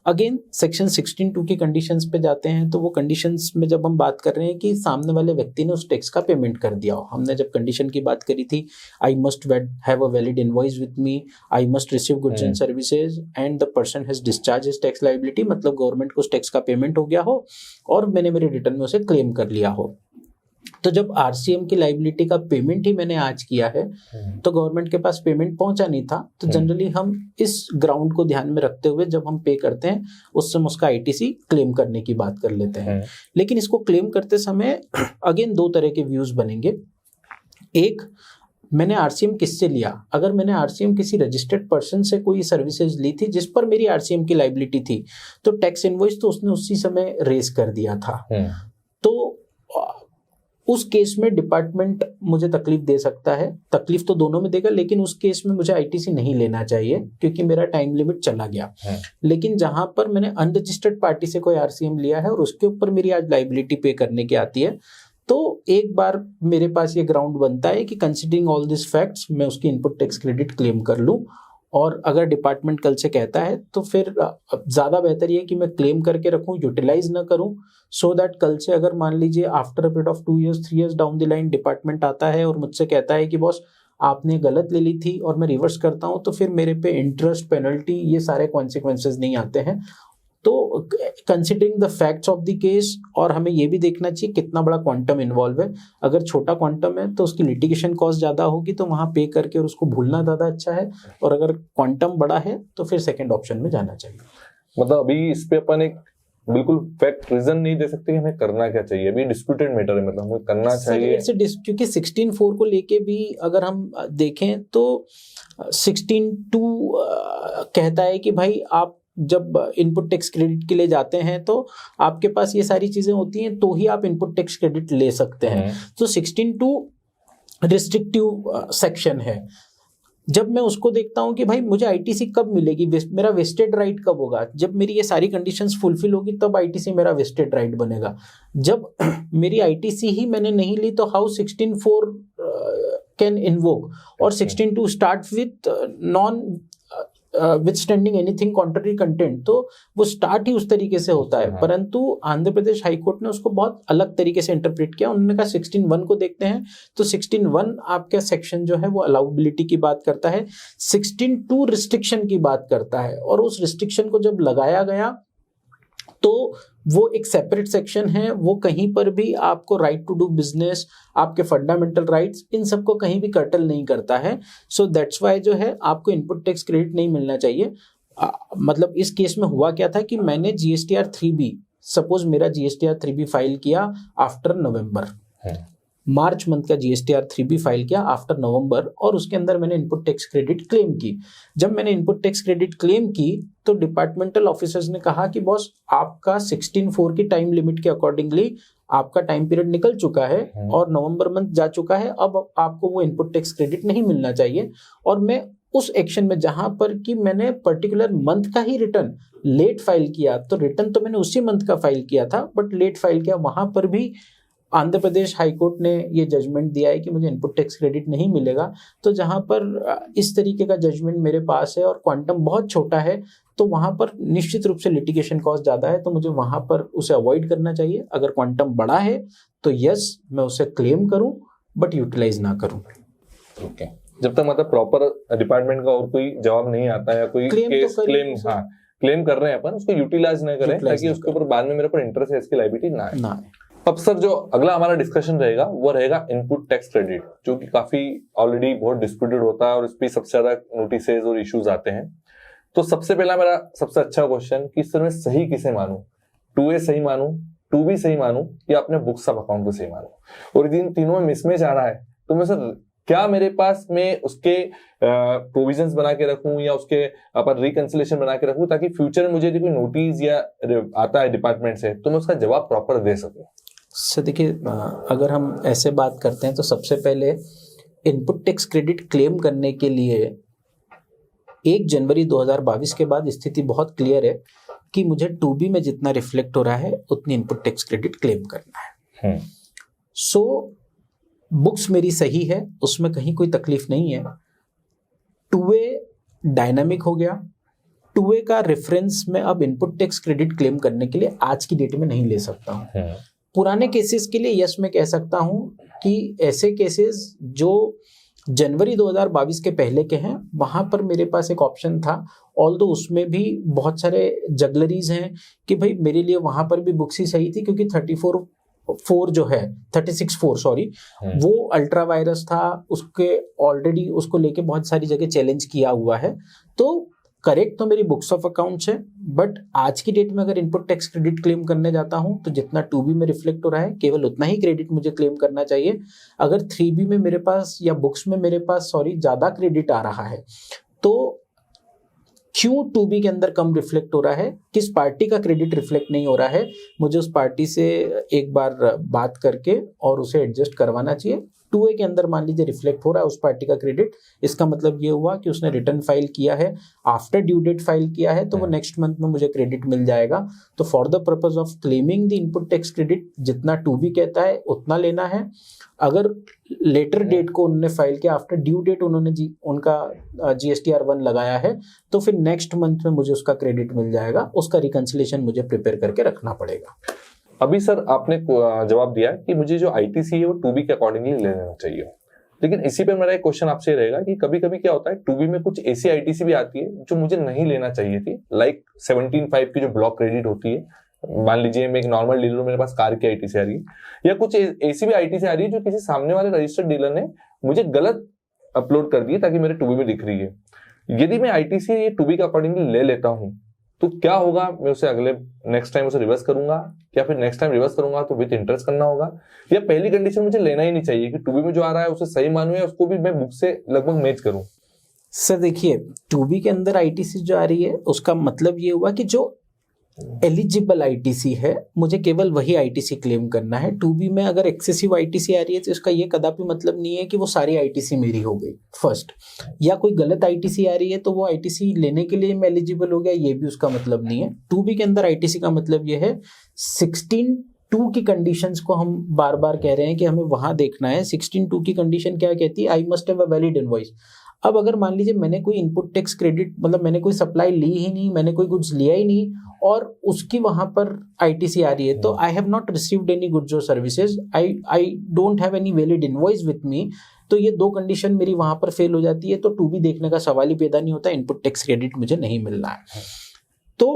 अगेन सेक्शन 16(2) की कंडीशंस पे जाते हैं, तो वो कंडीशंस में जब हम बात कर रहे हैं कि सामने वाले व्यक्ति ने उस टैक्स का पेमेंट कर दिया हो, हमने जब कंडीशन की बात करी थी, I must have a valid invoice with me, I must receive goods and services and the person has discharge his tax liability, मतलब गवर्नमेंट को उस टैक्स का पेमेंट हो गया हो और मैंने मेरे रिटर्न में उसे क्लेम कर लिया हो। तो जब आरसीएम की लायबिलिटी का पेमेंट ही मैंने आज किया है तो गवर्नमेंट के पास पेमेंट पहुंचा नहीं था, तो जनरली हम इस ग्राउंड को ध्यान में रखते हुए जब हम पे करते हैं उस समय उसका आईटीसी क्लेम करने की बात कर लेते हैं। लेकिन इसको क्लेम करते समय अगेन 2 तरह के व्यूज बनेंगे। एक, मैंने आरसीएम किससे लिया? अगर मैंने आरसीएम किसी रजिस्टर्ड पर्सन से कोई सर्विसेज ली थी जिस पर मेरी आरसीएम की लायबिलिटी थी, तो टैक्स इनवॉइस तो उसने उसी समय रेज कर दिया था, तो उस केस में डिपार्टमेंट मुझे तकलीफ दे सकता है। तकलीफ तो दोनों में देगा, लेकिन उस केस में मुझे आईटीसी नहीं लेना चाहिए क्योंकि मेरा टाइम लिमिट चला गया। लेकिन जहां पर मैंने अनरजिस्टर्ड पार्टी से कोई आरसीएम लिया है और उसके ऊपर मेरी आज लायबिलिटी पे करने की आती है, तो एक बार मेरे पास ये ग्राउंड बनता है कि कंसिडरिंग ऑल दिस फैक्ट्स मैं उसकी इनपुट टैक्स क्रेडिट क्लेम कर लूं। और अगर डिपार्टमेंट कल से कहता है तो फिर ज़्यादा बेहतर ये कि मैं क्लेम करके रखूं, यूटिलाइज ना करूं, सो दैट कल से अगर मान लीजिए after a period of 2 years 3 years down the line department आता है और मुझसे कहता है कि बॉस आपने गलत ले ली थी और मैं रिवर्स करता हूं, तो फिर मेरे पे इंटरेस्ट, पेनल्टी, ये सारे कॉन्सिक्वेंसेज नहीं आते हैं। तो considering the facts of the case, और हमें ये भी देखना चाहिए कितना बड़ा क्वांटम इन्वॉल्व है। अगर छोटा क्वांटम है तो उसकी लिटिगेशन कॉस्ट ज़्यादा होगी, तो वहाँ पे करके और उसको भूलना ज़्यादा अच्छा है, और अगर क्वांटम बड़ा है तो फिर सेकेंड ऑप्शन में जाना चाहिए। मतलब अभी इस पे अपन एक बिल्कुल फैक्ट रीजन नहीं दे सकते कि हमें करना क्या चाहिए, अभी डिस्प्यूटेड मैटर है, मतलब हमें करना चाहिए। क्योंकि 16.4 को लेके भी अगर हम देखें तो 16.2 कहता है कि भाई आप जब इनपुट टैक्स क्रेडिट के लिए जाते हैं तो आपके पास ये सारी चीजें होती हैं तो ही आप इनपुट टैक्स क्रेडिट ले सकते हैं। तो 16.2 रिस्ट्रिक्टिव सेक्शन है। जब मैं उसको देखता हूं कि भाई मुझे आईटीसी कब मिलेगी, मेरा वेस्टेड राइट कब होगा, जब मेरी ये सारी कंडीशंस फुलफिल होगी तब आईटीसी मेरा वेस्टेड राइट बनेगा। जब मेरी आईटीसी ही मैंने नहीं ली तो हाउ 16.4 कैन इन्वोक, और 16.2 start with non withstanding anything contrary content, तो वो स्टार्ट ही उस तरीके से होता है। परंतु आंध्र प्रदेश हाईकोर्ट ने उसको बहुत अलग तरीके से इंटरप्रेट किया। उन्होंने कहा 16.1 को देखते हैं, तो 16.1 आपका सेक्शन जो है वो अलाउबिलिटी की बात करता है, 16.2 रिस्ट्रिक्शन की बात करता है, और उस रिस्ट्रिक्शन को जब लगाया गया तो वो एक सेपरेट सेक्शन है। वो कहीं पर भी आपको राइट टू डू बिजनेस, आपके फंडामेंटल राइट्स, इन सबको कहीं भी कर्टल नहीं करता है। सो दैट्स वाई जो है आपको इनपुट टैक्स क्रेडिट नहीं मिलना चाहिए। मतलब इस केस में हुआ क्या था कि मैंने GSTR 3B, सपोज मेरा GSTR 3B फाइल किया आफ्टर नवंबर, मार्च मंथ का GSTR 3B फाइल किया आफ्टर नवंबर, और उसके अंदर मैंने इनपुट टैक्स क्रेडिट क्लेम की। जब मैंने इनपुट टैक्स क्रेडिट क्लेम की तो डिपार्टमेंटल ऑफिसर्स ने कहा कि बॉस आपका 16.4 की टाइम लिमिट के अकॉर्डिंगली आपका टाइम पीरियड निकल चुका है और नवंबर मंथ जा चुका है, अब आपको वो इनपुट टैक्स क्रेडिट नहीं मिलना चाहिए। और मैं उस एक्शन में जहां पर कि मैंने पर्टिकुलर मंथ का ही रिटर्न लेट फाइल किया, तो रिटर्न तो मैंने उसी मंथ का फाइल किया था बट लेट फाइल किया, वहां पर भी आंध्र प्रदेश हाईकोर्ट ने ये जजमेंट दिया है कि मुझे इनपुट टैक्स क्रेडिट नहीं मिलेगा। तो जहां पर इस तरीके का जजमेंट मेरे पास है और क्वांटम बहुत छोटा है, तो वहां पर निश्चित रूप से लिटिगेशन कॉस्ट ज्यादा है, तो मुझे वहां पर उसे अवॉइड करना चाहिए। अगर क्वांटम बड़ा है तो यस मैं उसे क्लेम करूं बट यूटिलाइज ना करूं। ओके, जब तक मतलब प्रॉपर डिपार्टमेंट का और कोई जवाब नहीं आता है, कोई केस क्लेम कर रहे हैं अपन, उसको यूटिलाइज ना करें ताकि उसके ऊपर बाद में मेरे पर इंटरेस्ट है इसकी लायबिलिटी ना आए। अब सर जो अगला हमारा डिस्कशन रहेगा वो रहेगा इनपुट टैक्स क्रेडिट, जो कि काफी ऑलरेडी बहुत डिस्प्यूटेड होता है और इस पर सबसे ज्यादा नोटिसेज और इश्यूज आते हैं। तो सबसे पहला मेरा सबसे अच्छा क्वेश्चन कि सर मैं सही किसे मानूं, 2A सही मानूं, 2B सही मानूं, या अपने बुक्स ऑफ अकाउंट को सही मानूं? और इन तीनों में मिसमैच आ रहा है तो मैं सर क्या मेरे पास में उसके प्रोविजंस बना के रखूं या उसके अपन रिकंसिलेशन बना के रखूं ताकि फ्यूचर में मुझे कोई नोटिस या आता है डिपार्टमेंट से तो मैं उसका जवाब प्रॉपर दे सकूं? सर देखिए, अगर हम ऐसे बात करते हैं तो सबसे पहले इनपुट टैक्स क्रेडिट क्लेम करने के लिए 1 जनवरी 2022 के बाद स्थिति बहुत क्लियर है कि मुझे 2B में जितना रिफ्लेक्ट हो रहा है उतनी इनपुट टैक्स क्रेडिट क्लेम करना है। सो बुक्स मेरी सही है, उसमें कहीं कोई तकलीफ नहीं है। 2A डायनामिक हो गया, 2A का रेफरेंस में अब इनपुट टैक्स क्रेडिट क्लेम करने के लिए आज की डेट में नहीं ले सकता हूँ। पुराने केसेस के लिए यस मैं कह सकता हूं कि ऐसे केसेस जो जनवरी 2022 के पहले के हैं वहां पर मेरे पास एक ऑप्शन था, ऑल्दो उसमें भी बहुत सारे जगलरीज हैं कि भाई मेरे लिए वहां पर भी बुक्स ही सही थी, क्योंकि 36.4 जो है 36.4 सॉरी वो अल्ट्रा वायरस था, उसके ऑलरेडी उसको लेके बहुत सारी जगह चैलेंज किया हुआ है। तो करेक्ट तो मेरी बुक्स ऑफ अकाउंट्स है, बट आज की डेट में अगर इनपुट टैक्स क्रेडिट क्लेम करने जाता हूं तो जितना 2B में रिफ्लेक्ट हो रहा है केवल उतना ही क्रेडिट मुझे क्लेम करना चाहिए। अगर 3B में मेरे पास या बुक्स में मेरे पास ज्यादा क्रेडिट आ रहा है तो क्यों 2B के अंदर कम रिफ्लेक्ट हो रहा है, किस पार्टी का क्रेडिट रिफ्लेक्ट नहीं हो रहा है, मुझे उस पार्टी से एक बार बात करके और उसे एडजस्ट करवाना चाहिए। 2A के अंदर मान लीजिए रिफ्लेक्ट हो रहा है उस पार्टी का क्रेडिट, इसका मतलब ये हुआ कि उसने रिटर्न फाइल किया है, आफ्टर ड्यू डेट फाइल किया है, तो वो नेक्स्ट मंथ में मुझे क्रेडिट मिल जाएगा। तो for the purpose of claiming the input tax credit जितना 2B कहता है उतना लेना है। अगर लेटर डेट को उन्होंने फाइल किया, आफ्टर ड्यू डेट उन्होंने उनका GSTR 1 लगाया है, तो फिर नेक्स्ट मंथ में मुझे उसका क्रेडिट मिल जाएगा। उसका रिकंसिलेशन मुझे प्रिपेयर करके रखना पड़ेगा। अभी सर आपने जवाब दिया कि मुझे जो ITC है वो 2B के अकॉर्डिंगली ले लेना चाहिए, लेकिन इसी पे मेरा एक क्वेश्चन आपसे रहेगा कि कभी कभी क्या होता है, टूबी में कुछ ऐसी आईटीसी भी आती है जो मुझे नहीं लेना चाहिए थी, लाइक 17.5 की जो ब्लॉक क्रेडिट होती है। मान लीजिए मैं एक नॉर्मल डीलर हूं, मेरे पास कार की आईटीसी आ रही है, या कुछ ऐसी भी आईटीसी आ रही है जो किसी सामने वाले रजिस्टर्ड डीलर ने मुझे गलत अपलोड कर दी है ताकि मेरे टूबी में दिख रही है। यदि मैं आईटीसी ये टूबी के अकॉर्डिंगली ले लेता हूं तो क्या होगा, मैं उसे अगले नेक्स्ट टाइम उसे रिवर्स करूंगा, या फिर नेक्स्ट टाइम रिवर्स करूंगा तो विद इंटरेस्ट करना होगा, या पहली कंडीशन मुझे लेना ही नहीं चाहिए कि टूबी में जो आ रहा है उसे सही मानूं या उसको भी मैं बुक से लगभग मैच करूं? सर देखिए, टूबी के अंदर आईटीसी जो आ रही है उसका मतलब ये हुआ कि जो एलिजिबल आईटीसी है मुझे केवल वही आईटीसी क्लेम करना है। टूबी में अगर एक्सेसिव आईटीसी आ रही है तो इसका ये कदापि मतलब नहीं है कि वो सारी आईटीसी मेरी हो गई फर्स्ट, या कोई गलत आईटीसी आ रही है तो वो आईटीसी लेने के लिए मैं एलिजिबल हो गया, ये भी उसका मतलब नहीं है। टूबी के अंदर आईटीसी का मतलब ये है 16(2) की कंडीशंस को हम बार बार कह रहे हैं कि हमें वहां देखना है। 16(2) की कंडीशन क्या कहती है? I must have a valid invoice. अब अगर मान लीजिए मैंने कोई इनपुट टैक्स क्रेडिट, मतलब मैंने कोई सप्लाई ली ही नहीं, मैंने कोई गुड्स लिया ही नहीं और उसकी वहां पर आईटीसी आ रही है, तो I have not received any goods और services, I don't have any valid invoice with me, तो ये दो कंडीशन मेरी वहां पर फेल हो जाती है, तो टू बी देखने का सवाल ही पैदा नहीं होता, इनपुट टैक्स क्रेडिट मुझे नहीं मिल रहा है। तो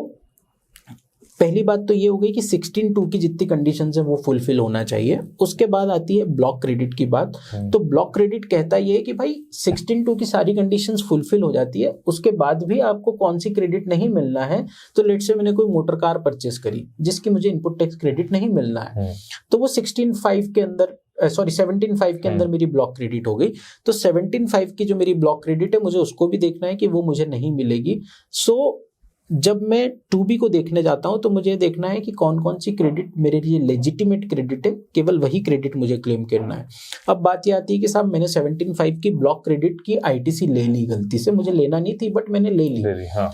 पहली बात तो ये हो गई कि 16(2) की जितनी कंडीशंस है वो फुलफिल होना चाहिए। उसके बाद आती है ब्लॉक क्रेडिट की बात। तो ब्लॉक क्रेडिट कहता ये है कि भाई 16(2) की सारी कंडीशंस फुलफिल हो जाती है, उसके बाद भी आपको कौन सी क्रेडिट नहीं मिलना है। तो लेट्स से मैंने कोई मोटर कार परचेस करी जिसकी मुझे इनपुट टैक्स क्रेडिट नहीं मिलना है, तो वो 17(5) के अंदर 17(5) के अंदर मेरी ब्लॉक क्रेडिट हो गई। तो 17(5) की जो मेरी ब्लॉक क्रेडिट है मुझे उसको भी देखना है कि वो मुझे नहीं मिलेगी। सो जब मैं 2B को देखने जाता हूं तो मुझे देखना है कि कौन कौन सी क्रेडिट मेरे लिए लेजिटिमेट क्रेडिट है, केवल वही क्रेडिट मुझे क्लेम करना है। अब बात ये आती है कि साहब मैंने 17(5) की ब्लॉक क्रेडिट की आईटीसी ले ली, गलती से, मुझे लेना नहीं थी बट मैंने ले ली, हाँ।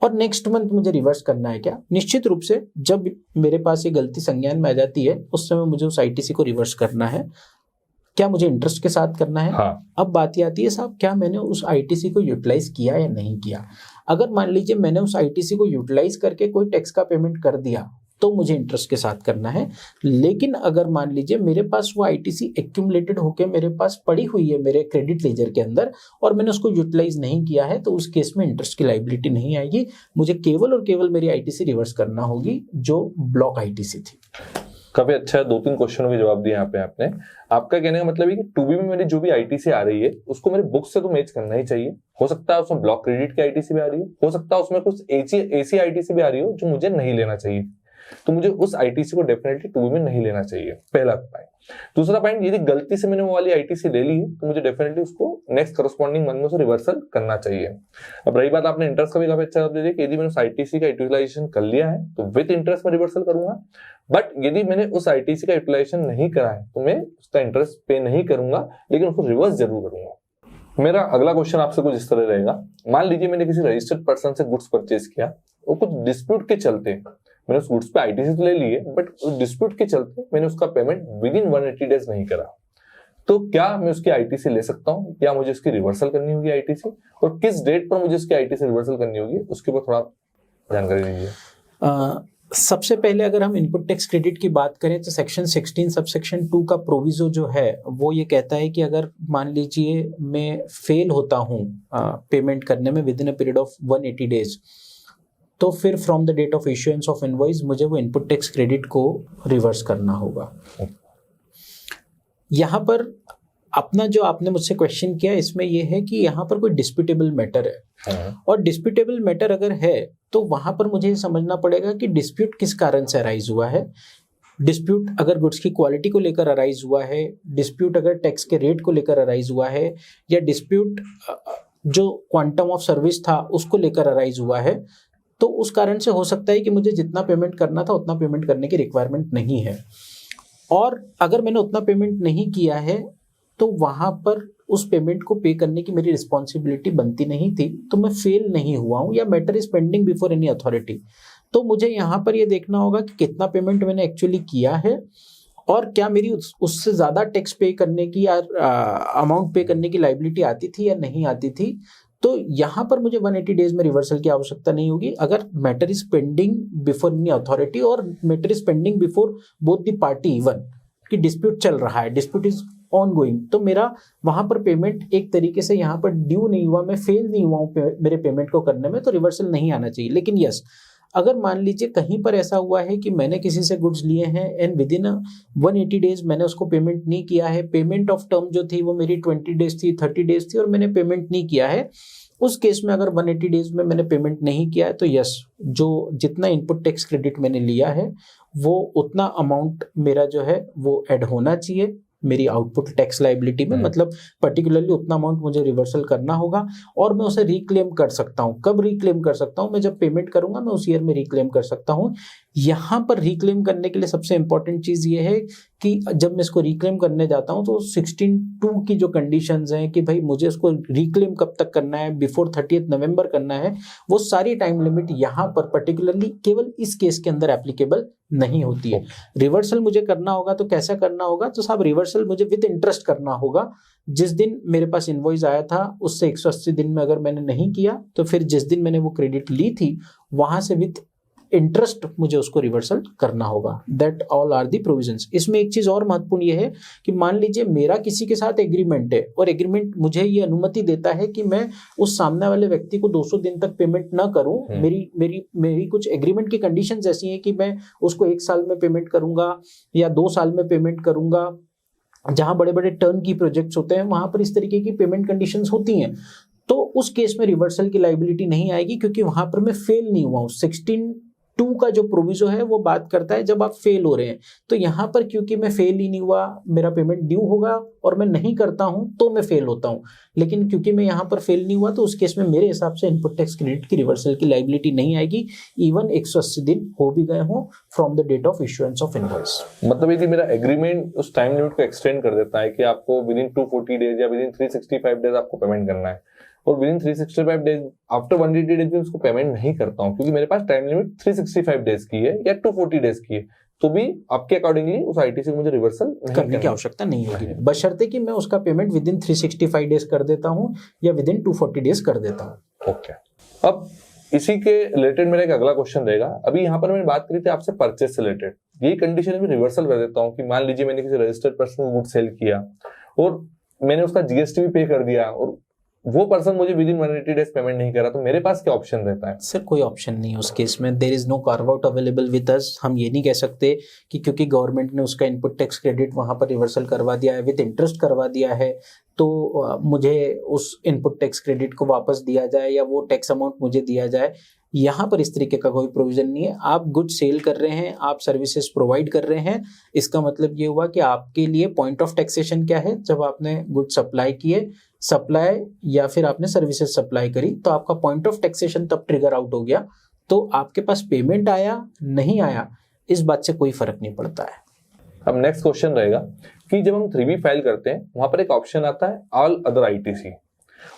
और नेक्स्ट मंथ मुझे रिवर्स करना है क्या? निश्चित रूप से जब मेरे पास ये गलती संज्ञान में आ जाती है उस समय मुझे उस आईटीसी को रिवर्स करना है। क्या मुझे इंटरेस्ट के साथ करना है? हाँ। अब बात ये आती है साहब क्या मैंने उस आईटीसी को यूटिलाइज किया या नहीं किया। अगर मान लीजिए मैंने उस आईटीसी को यूटिलाइज करके कोई टैक्स का पेमेंट कर दिया तो मुझे इंटरेस्ट के साथ करना है। लेकिन अगर मान लीजिए मेरे पास वो आईटीसी एक्यूमुलेटेड होकर मेरे पास पड़ी हुई है मेरे क्रेडिट लेजर के अंदर और मैंने उसको यूटिलाइज नहीं किया है, तो उस केस में इंटरेस्ट की लायबिलिटी नहीं आएगी, मुझे केवल और केवल मेरी आईटीसी रिवर्स करना होगी जो ब्लॉक आईटीसी थी। काफी अच्छा है, 2-3 क्वेश्चनों के जवाब दिए यहाँ पे आपने। आपका कहने का मतलब है कि 2B में मेरी जो भी आईटीसी आ रही है उसको मेरे बुक से तो मैच करना ही चाहिए। हो सकता है उसमें ब्लॉक क्रेडिट की आईटीसी भी आ रही है, हो सकता है उसमें कुछ ऐसी आईटीसी भी आ रही हो जो मुझे नहीं लेना चाहिए, तो मुझे उस आईटीसी को डेफिनेटली 2B में नहीं लेना चाहिए, पहला पॉइंट। दूसरा पॉइंट, यदि गलती से मैंने वो वाली आईटीसी ले ली है तो मुझे डेफिनेटली उसको नेक्स्ट करस्पॉन्डिंग मंथ में उसे रिवर्सल करना चाहिए। अब रही बात आपने इंटरेस्ट का भी काफी अच्छा जवाब दे दिया कि यदि मैंने उस आईटीसी का यूटिलाइजेशन कर लिया है तो विद इंटरेस्ट में रिवर्सल करूंगा, बट यदि मैंने उस आईटीसी का यूटिलाइजेशन नहीं करा है तो मैं उसका इंटरेस्ट पे नहीं करूंगा, लेकिन उसको रिवर्स जरूर करूंगा। मेरा अगला क्वेश्चन आपसे कुछ इस तरह रहेगा, मान लीजिए मैंने किसी रजिस्टर्ड पर्सन से गुड्स परचेज किया, वो कुछ डिस्प्यूट के चलते मैंने उस गुड्स पे आईटीसी तो ले ली है, बट उस डिस्प्यूट के चलते मैंने उसका पेमेंट विद इन 180 डेज नहीं करा, तो क्या मैं उसकी आईटीसी ले सकता हूँ या मुझे उसकी रिवर्सल करनी होगी आईटीसी, और किस डेट पर मुझे उसकी आईटीसी रिवर्सल करनी होगी उसके ऊपर थोड़ा जानकारी दीजिए। सबसे पहले अगर हम इनपुट टैक्स क्रेडिट की बात करें तो सेक्शन 16 सबसेक्शन 2 का प्रोविजो जो है वो ये कहता है कि अगर मान लीजिए मैं फेल होता हूँ पेमेंट करने में within a period of 180 days, तो फिर from the date of issuance of invoice मुझे वो इनपुट टैक्स क्रेडिट को रिवर्स करना होगा। यहाँ पर अपना जो आपने मुझसे क्वेश्चन किया इसमें यह है कि यहाँ पर कोई डिस्प्यूटेबल मैटर है, और डिस्प्यूटेबल मैटर अगर है तो वहां पर मुझे समझना पड़ेगा कि डिस्प्यूट किस कारण से अराइज हुआ है। डिस्प्यूट अगर गुड्स की क्वालिटी को लेकर अराइज हुआ है, डिस्प्यूट अगर टैक्स के रेट को लेकर अराइज हुआ है, या डिस्प्यूट जो क्वांटम ऑफ सर्विस था उसको लेकर अराइज हुआ है, तो उस कारण से हो सकता है कि मुझे जितना पेमेंट करना था उतना पेमेंट करने की रिक्वायरमेंट नहीं है, और अगर मैंने उतना पेमेंट नहीं किया है तो वहां पर उस पेमेंट को पे करने की मेरी रिस्पॉन्सिबिलिटी बनती नहीं थी, तो मैं फेल नहीं हुआ हूं, या matter is pending before any authority. तो मुझे यहाँ पर ये देखना होगा कि कितना पेमेंट मैंने एक्चुअली किया है और क्या मेरी उससे ज्यादा टैक्स पे करने की या अमाउंट पे करने की लायबिलिटी आती थी या नहीं आती थी। तो यहाँ पर मुझे 180 डेज में रिवर्सल की आवश्यकता नहीं होगी अगर matter is pending before any authority और matter is pending before both the party, even कि डिस्प्यूट चल रहा है, डिस्प्यूट इज ऑन गोइंग, तो मेरा वहां पर पेमेंट एक तरीके से यहाँ पर ड्यू नहीं हुआ, मैं फेल नहीं हुआ हूँ मेरे पेमेंट को करने में, तो रिवर्सल नहीं आना चाहिए। लेकिन यस, अगर मान लीजिए कहीं पर ऐसा हुआ है कि मैंने किसी से गुड्स लिए हैं एंड विद इन 180 डेज मैंने उसको पेमेंट नहीं किया है, पेमेंट ऑफ टर्म जो थी वो मेरी 20 डेज थी, 30 डेज थी, और मैंने पेमेंट नहीं किया है, उस केस में अगर 180 डेज में मैंने पेमेंट नहीं किया है, तो यस, जो जितना इनपुट टैक्स क्रेडिट मैंने लिया है वो उतना अमाउंट मेरा जो है वो ऐड होना चाहिए मेरी आउटपुट टैक्स लाइबिलिटी में, मतलब पर्टिकुलरली उतना अमाउंट मुझे रिवर्सल करना होगा, और मैं उसे रिक्लेम कर सकता हूँ। कब रिक्लेम कर सकता हूँ? मैं जब पेमेंट करूंगा मैं उस ईयर में रिक्लेम कर सकता हूँ। यहाँ पर रिक्लेम करने के लिए सबसे इंपॉर्टेंट चीज ये है कि जब मैं इसको रिक्लेम करने जाता हूँ तो 16(2) की जो कंडीशंस हैं कि भाई मुझे इसको रिक्लेम कब तक करना है, बिफोर 30 नवंबर करना है, वो सारी टाइम लिमिट यहाँ पर पर्टिकुलरली केवल इस केस के अंदर एप्लीकेबल नहीं होती है। रिवर्सल मुझे करना होगा तो कैसा करना होगा? तो साहब रिवर्सल मुझे विद इंटरेस्ट करना होगा। जिस दिन मेरे पास इनवॉइस आया था उससे 180 दिन में अगर मैंने नहीं किया तो फिर जिस दिन मैंने वो क्रेडिट ली थी वहां से विद इंटरेस्ट मुझे उसको रिवर्सल करना होगा। That all are the provisions. इसमें एक चीज और महत्वपूर्ण ये है कि मान लीजिए मेरा किसी के साथ एग्रीमेंट है और एग्रीमेंट मुझे ये अनुमति देता है कि मैं उस सामने वाले व्यक्ति को 200 दिन तक पेमेंट ना करूं। मेरी कुछ एग्रीमेंट की कंडीशंस ऐसी हैं कि मैं उसको 1 साल में पेमेंट करूंगा या 2 साल में पेमेंट करूंगा। जहां बड़े बड़े टर्न की प्रोजेक्ट्स होते हैं वहां पर इस तरीके की पेमेंट कंडीशंस होती हैं, तो उस केस में रिवर्सल की लायबिलिटी नहीं आएगी क्योंकि वहां पर मैं फेल नहीं हुआ हूं। 16(2) का जो प्रोविजो है वो बात करता है जब आप फेल हो रहे हैं, तो यहाँ पर क्योंकि मैं फेल ही नहीं हुआ, मेरा पेमेंट ड्यू होगा और मैं नहीं करता हूं तो मैं फेल होता हूं। लेकिन क्योंकि मैं यहाँ पर फेल नहीं हुआ तो उस केस में मेरे हिसाब से इनपुट टैक्स क्रेडिट की रिवर्सल की लायबिलिटी नहीं आएगी, इवन 180 दिन हो भी गए हों from the date of issuance of invoice. मतलब यदि मेरा एग्रीमेंट उस टाइम लिमिट को एक्सटेंड कर देता है कि आपको विद इन 240 डेज या विद इन 365 डेज आपको पेमेंट करना है, और with in 365 days after 180 days में उसको पेमेंट नहीं करता हूं क्योंकि मेरे पास टाइम लिमिट 365 डेज की है या 240 डेज की है, तो भी आपके अकॉर्डिंगली उस आईटीसी को मुझे रिवर्सल करने की आवश्यकता नहीं होगी, बशर्ते कि मैं उसका पेमेंट विद इन 365 डेज कर देता हूं या विद इन 240 डेज कर देता हूं। ओके, अब इसी के रिलेटेड मेरा एक अगला क्वेश्चन रहेगा। अभी यहाँ पर मैंने बात करी थी आपसे परचेस से रिलेटेड, यही कंडीशन में रिवर्सल कर देता हूँ कि मान लीजिए मैंने किसी रजिस्टर्ड पर्सन को गुड सेल किया और मैंने उसका जीएसटी भी पे कर दिया और वो पर्सन मुझे विद इन 180 डेज पेमेंट नहीं करा, तो मेरे पास क्या ऑप्शन रहता है? सर कोई ऑप्शन नहीं उस केस में, there is no carve out available with us. हम ये नहीं कह सकते कि क्योंकि गवर्नमेंट ने उसका इनपुट टैक्स क्रेडिट वहां पर रिवर्सल करवा दिया है, विद इंटरेस्ट करवा दिया है, तो मुझे उस इनपुट टैक्स क्रेडिट को वापस दिया जाए या वो टैक्स अमाउंट मुझे दिया जाए। यहाँ पर इस तरीके का कोई प्रोविजन नहीं है। आप गुड सेल कर रहे हैं, आप सर्विसेज प्रोवाइड कर रहे हैं, इसका मतलब ये हुआ कि आपके लिए पॉइंट ऑफ टैक्सेशन क्या है? जब आपने गुड सप्लाई किए, सप्लाई या फिर आपने सर्विसेज सप्लाई करी, तो आपका पॉइंट ऑफ टैक्सेशन तब ट्रिगर आउट हो गया, तो आपके पास पेमेंट आया नहीं आया इस बात से कोई फर्क नहीं पड़ता है। अब नेक्स्ट क्वेश्चन रहेगा कि जब हम 3B फाइल करते हैं वहां पर एक ऑप्शन आता है ऑल अदर आईटीसी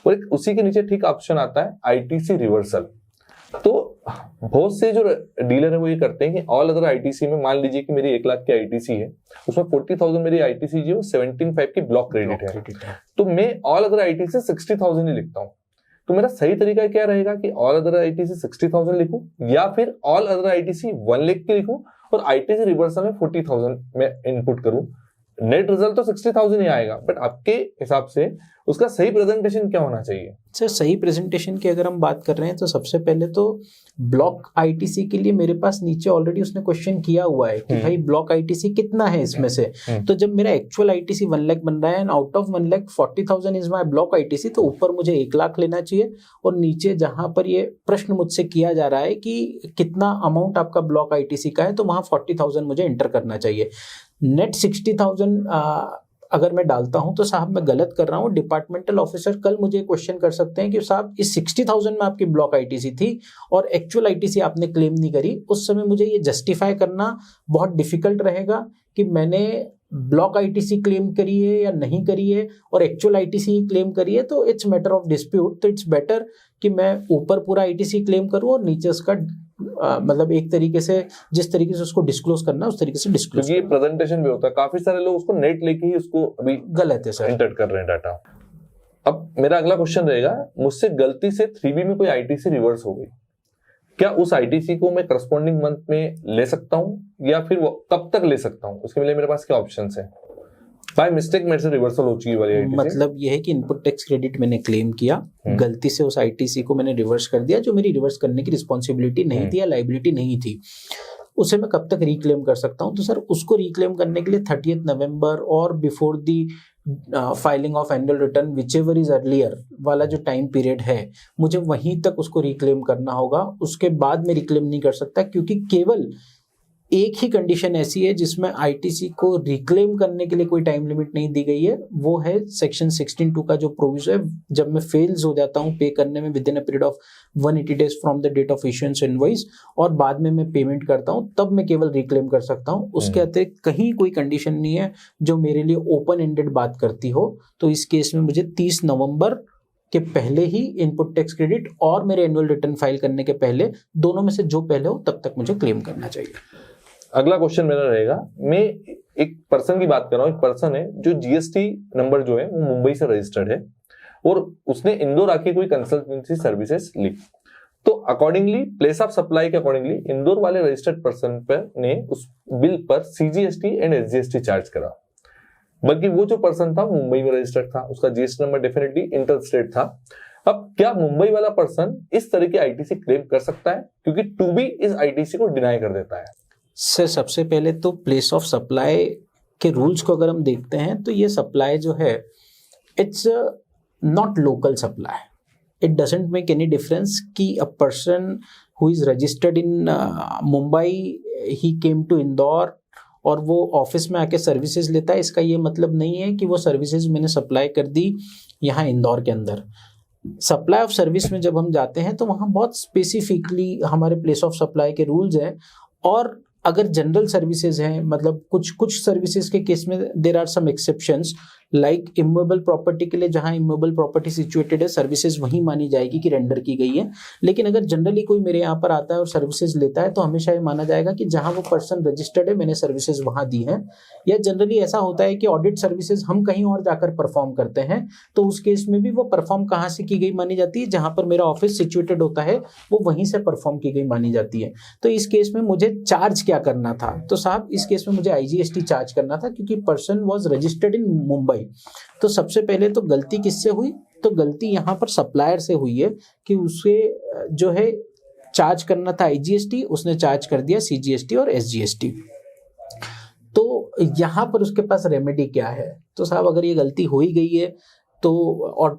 और एक उसी के नीचे ठीक ऑप्शन आता है आईटीसी रिवर्सल। तो बहुत से जो डीलर है वो ये करते हैं कि ऑल अदर आईटीसी में मान लीजिए कि मेरी 1 लाख की आईटीसी है, उसमें 40,000 मेरी आईटीसी जो 17.5 की ब्लॉक क्रेडिट है, तो मैं ऑल अदर आईटीसी 60,000 ही लिखता हूं। तो मेरा सही तरीका क्या रहेगा कि ऑल अदर आईटीसी 60,000 लिखूं या फिर ऑल अदर आईटीसी 1 लाख की लिखूं और आईटीसी रिवर्सल में 40,000 में इनपुट करूं? नेट रिजल्ट तो 60,000 ही आएगा, बट आपके हिसाब से उसका सही प्रेजेंटेशन क्या होना चाहिए? सर सही प्रेजेंटेशन की अगर हम बात कर रहे हैं तो सबसे पहले तो ब्लॉक आईटीसी के लिए मेरे पास नीचे ऑलरेडी उसने क्वेश्चन किया हुआ है कि भाई ब्लॉक आईटीसी कितना है इसमें से। तो जब मेरा एक्चुअल आईटीसी 1 लाख बन रहा है and out of 1 lakh 40,000 is my block ITC, तो ऊपर मुझे 1 लाख लेना चाहिए और नीचे जहां पर ये प्रश्न मुझसे किया जा रहा है कि कितना अमाउंट आपका ब्लॉक आईटीसी का है, तो वहां 40,000 मुझे एंटर करना चाहिए। नेट 60,000 अगर मैं डालता हूं तो साहब मैं गलत कर रहा हूं। डिपार्टमेंटल ऑफिसर कल मुझे क्वेश्चन कर सकते हैं कि साहब इस 60,000 में आपकी ब्लॉक आईटीसी थी और एक्चुअल आईटीसी आपने क्लेम नहीं करी। उस समय मुझे ये जस्टिफाई करना बहुत डिफिकल्ट रहेगा कि मैंने ब्लॉक आईटीसी क्लेम करी है या नहीं करी है और एक्चुअल आईटीसी क्लेम करी है, तो इट्स मैटर ऑफ डिस्प्यूट। तो इट्स बेटर कि मैं ऊपर पूरा आईटीसी क्लेम करूं और नीचे उसका मतलब एक तरीके से जिस तरीके से उसको डिस्क्लोज करना है उस तरीके से डिस्क्लोज। क्योंकि प्रेजेंटेशन भी होता है, काफी सारे लोग उसको नेट लेके ही उसको अभी गलत है सर, एंटर कर रहे हैं डाटा। अब मेरा अगला क्वेश्चन रहेगा, मुझसे गलती से 3B में कोई आईटीसी रिवर्स हो गई, क्या उस आईटीसी को मैं करस्पॉन्डिंग मंथ में ले सकता हूं या फिर वो कब तक ले सकता हूं? उसके लिए मेरे पास क्या ऑप्शंस है? बाय मिस्टेक मेरे से रिवर्सल हो चुकी वाली आईटीसी। मतलब ये है कि इनपुट टैक्स क्रेडिट मैंने क्लेम किया, गलती से उस आईटीसी को मैंने रिवर्स कर दिया, जो मेरी रिवर्स करने की रिस्पॉन्सिबिलिटी नहीं थी या लाइबिलिटी नहीं थी, उसे मैं कब तक रिक्लेम कर सकता हूं? तो सर उसको रिक्लेम करने के लिए 30 नवंबर और before the filing of annual return which ever is earlier वाला जो टाइम पीरियड है, मुझे वहीं तक उसको रिक्लेम करना होगा। उसके बाद मैं रिक्लेम नहीं कर सकता, क्योंकि केवल एक ही कंडीशन ऐसी है जिसमें आईटीसी को रिक्लेम करने के लिए कोई टाइम लिमिट नहीं दी गई है, वो है सेक्शन 16(2) का जो प्रोविजन है, जब मैं फेल्स हो जाता हूं पे करने में within a period of 180 days from the date of issuance invoice और बाद में मैं पेमेंट करता हूं, तब मैं केवल रिक्लेम कर सकता हूं। उसके अतिरिक्त कहीं कोई कंडीशन नहीं है जो मेरे लिए ओपन एंडेड बात करती हो। तो इस केस में मुझे 30 नवंबर के पहले ही इनपुट टैक्स क्रेडिट और मेरे एनुअल रिटर्न फाइल करने के पहले, दोनों में से जो पहले हो तब तक मुझे क्लेम करना चाहिए। अगला क्वेश्चन मेरा रहेगा, मैं एक पर्सन की बात कर रहा हूँ। एक पर्सन है जो जीएसटी नंबर जो है वो मुंबई से रजिस्टर्ड है और उसने इंदौर आके कोई कंसल्टेंसी सर्विसेज ली, तो अकॉर्डिंगली प्लेस ऑफ सप्लाई के अकॉर्डिंगली इंदौर वाले रजिस्टर्ड पर्सन पर ने उस बिल पर सीजीएसटी एंड एसजीएसटी चार्ज करा, बल्कि वो जो पर्सन था मुंबई में रजिस्टर्ड था, उसका GST number definitely inter state था। अब क्या मुंबई वाला पर्सन इस तरह की आईटीसी क्लेम कर सकता है, क्योंकि टू बी इस आईटीसी को डिनाई कर देता है? सर सबसे पहले तो प्लेस ऑफ सप्लाई के रूल्स को अगर हम देखते हैं तो ये सप्लाई जो है it's not local supply. It doesn't make any difference कि a person who is registered in Mumbai he came to Indore और वो ऑफिस में आके सर्विसेज लेता है, इसका ये मतलब नहीं है कि वो सर्विसेज मैंने सप्लाई कर दी यहाँ इंदौर के अंदर। सप्लाई ऑफ सर्विस में जब हम जाते हैं तो वहाँ बहुत स्पेसिफिकली हमारे प्लेस ऑफ सप्लाई के रूल्स हैं, और अगर जनरल सर्विसेज हैं, मतलब कुछ सर्विसेज के केस में there are some exceptions, like immovable property के लिए जहां इमूवेबल प्रॉपर्टी सिचुएटेड है सर्विसेज वहीं मानी जाएगी कि रेंडर की गई है। लेकिन अगर जनरली कोई मेरे यहाँ पर आता है और सर्विसेज लेता है तो हमेशा ये माना जाएगा कि जहां वो पर्सन रजिस्टर्ड है मैंने सर्विसेज वहां दी है। या जनरली ऐसा होता है कि ऑडिट सर्विसेज हम कहीं और जाकर परफॉर्म करते हैं, तो उस केस में भी वो परफॉर्म कहाँ से की गई मानी जाती है, जहां पर मेरा ऑफिस सिचुएटेड होता है वो वहीं से परफॉर्म की गई मानी जाती है। तो इस केस में मुझे चार्ज क्या करना था? तो साहब इस केस में मुझे आईजीएसटी चार्ज करना था, क्योंकि person was registered in Mumbai. तो सबसे पहले तो गलती किससे हुई? तो गलती यहाँ पर सप्लायर से हुई है कि उसे जो है चार्ज करना था आईजीएसटी, उसने चार्ज कर दिया सीजीएसटी और एसजीएसटी। तो यहाँ पर उसके पास रेमेडी क्या है? तो साहब अगर ये गलती हो ही गई है तो और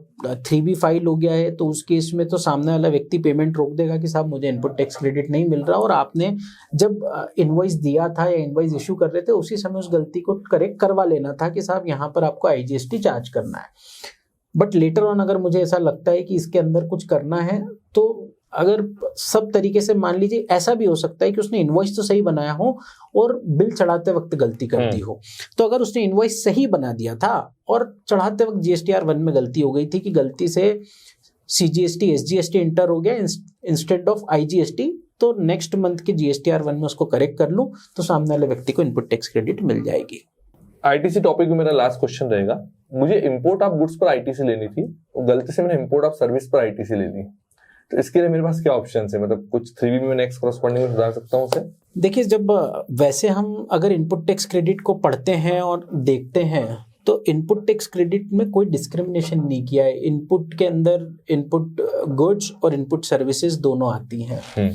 3B फाइल हो गया है, तो उस केस में तो सामने वाला व्यक्ति पेमेंट रोक देगा कि साहब मुझे इनपुट टैक्स क्रेडिट नहीं मिल रहा, और आपने जब इनवॉइस दिया था या इनवॉइस इशू कर रहे थे उसी समय उस गलती को करेक्ट करवा लेना था कि साहब यहाँ पर आपको आईजीएसटी चार्ज करना है। बट लेटर ऑन अगर मुझे ऐसा लगता है कि इसके अंदर कुछ करना है, तो अगर सब तरीके से मान लीजिए ऐसा भी हो सकता है कि उसने इनवॉइस तो सही बनाया हो और बिल चढ़ाते वक्त गलती कर दी हो। तो अगर उसने इनवॉइस सही बना दिया था और चढ़ाते वक्त जीएसटीआर 1 में गलती हो गई थी कि गलती से सीजीएसटी एसजीएसटी इंटर हो गया इंस्टेड ऑफ आईजीएसटी, तो नेक्स्ट मंथ के जीएसटीआर 1 में उसको करेक्ट कर लूं तो सामने वाले व्यक्ति को इनपुट टैक्स क्रेडिट मिल जाएगी। आईटीसी टॉपिक में मेरा लास्ट क्वेश्चन रहेगा, मुझे इंपोर्ट ऑफ गुड्स पर आईटीसी लेनी थी और गलती से मैंने इंपोर्ट ऑफ सर्विस पर आईटीसी ले ली, तो इसके लिए मेरे पास क्या ऑप्शन है? मतलब कुछ 3B में नेक्स्ट कॉरेस्पॉन्डिंग में सुधार सकता हूँ उसे? देखिए, जब वैसे हम अगर इनपुट टैक्स क्रेडिट को पढ़ते हैं और देखते हैं तो इनपुट टैक्स क्रेडिट में कोई डिस्क्रिमिनेशन नहीं किया है। इनपुट के अंदर इनपुट गुड्स और इनपुट सर्विसेज दोनों आती हैं,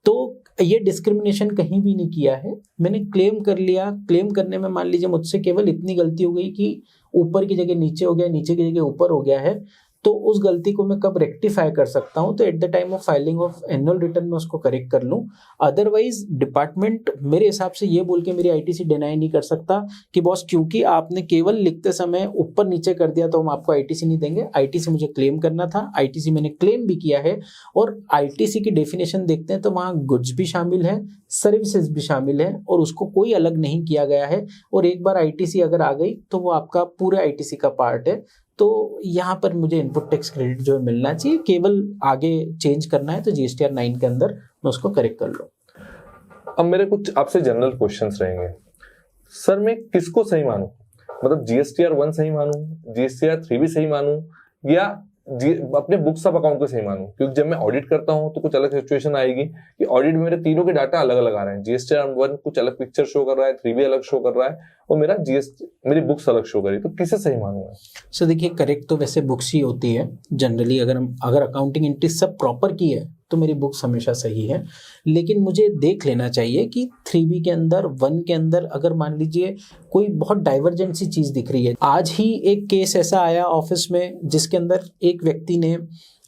तो ये डिस्क्रिमिनेशन कहीं भी नहीं किया है। मैंने क्लेम कर लिया, क्लेम करने में मान लीजिए मुझसे केवल इतनी गलती हो गई कि ऊपर की जगह नीचे हो गया, नीचे की जगह ऊपर हो गया है, तो उस गलती को मैं कब रेक्टिफाई कर सकता हूं? तो at the time of filing of annual return में उसको करेक्ट कर लूं। अदरवाइज डिपार्टमेंट मेरे हिसाब से ये बोल के मेरी आईटीसी डिनाई नहीं कर सकता कि बॉस क्योंकि आपने केवल लिखते समय ऊपर नीचे कर दिया तो हम आपको आईटीसी नहीं देंगे। आईटीसी मुझे क्लेम करना था, आईटीसी मैंने क्लेम भी किया है, और आईटीसी की डेफिनेशन देखते हैं तो वहाँ गुड्स भी शामिल है, सर्विसेज भी शामिल है, और उसको कोई अलग नहीं किया गया है। और एक बार आईटीसी अगर आ गई तो वो आपका पूरे आईटीसी का पार्ट है। तो यहाँ पर मुझे इनपुट टैक्स क्रेडिट जो मिलना चाहिए, केवल आगे चेंज करना है तो जीएसटीआर 9 के अंदर मैं उसको करेक्ट कर लूँ। अब मेरे कुछ आपसे जनरल क्वेश्चंस रहेंगे। सर मैं किसको सही मानूं? मतलब जीएसटीआर 1 सही मानूं, जीएसटीआर 3 भी सही मानूं, या अपने बुक्स ऑफ अकाउंट को सही मानूं, क्योंकि जब मैं ऑडिट करता हूं तो कुछ अलग सिचुएशन आएगी कि ऑडिट में मेरे तीनों के डाटा अलग अलग आ रहे हैं, जीएसटीआर 1 कुछ अलग पिक्चर शो कर रहा है, 3B अलग शो कर रहा है और मेरी बुक्स अलग शो कर रही है, तो किसे सही मानूंगा? सो देखिए, करेक्ट तो वैसे बुक्स ही होती है जनरली। अगर अकाउंटिंग एंट्री सब प्रॉपर की है तो मेरी बुक्स हमेशा सही है, लेकिन मुझे देख लेना चाहिए कि 3B के अंदर 1 के अंदर अगर मान लीजिए कोई बहुत डाइवर्जेंट सी चीज दिख रही है। आज ही एक केस ऐसा आया ऑफिस में जिसके अंदर एक व्यक्ति ने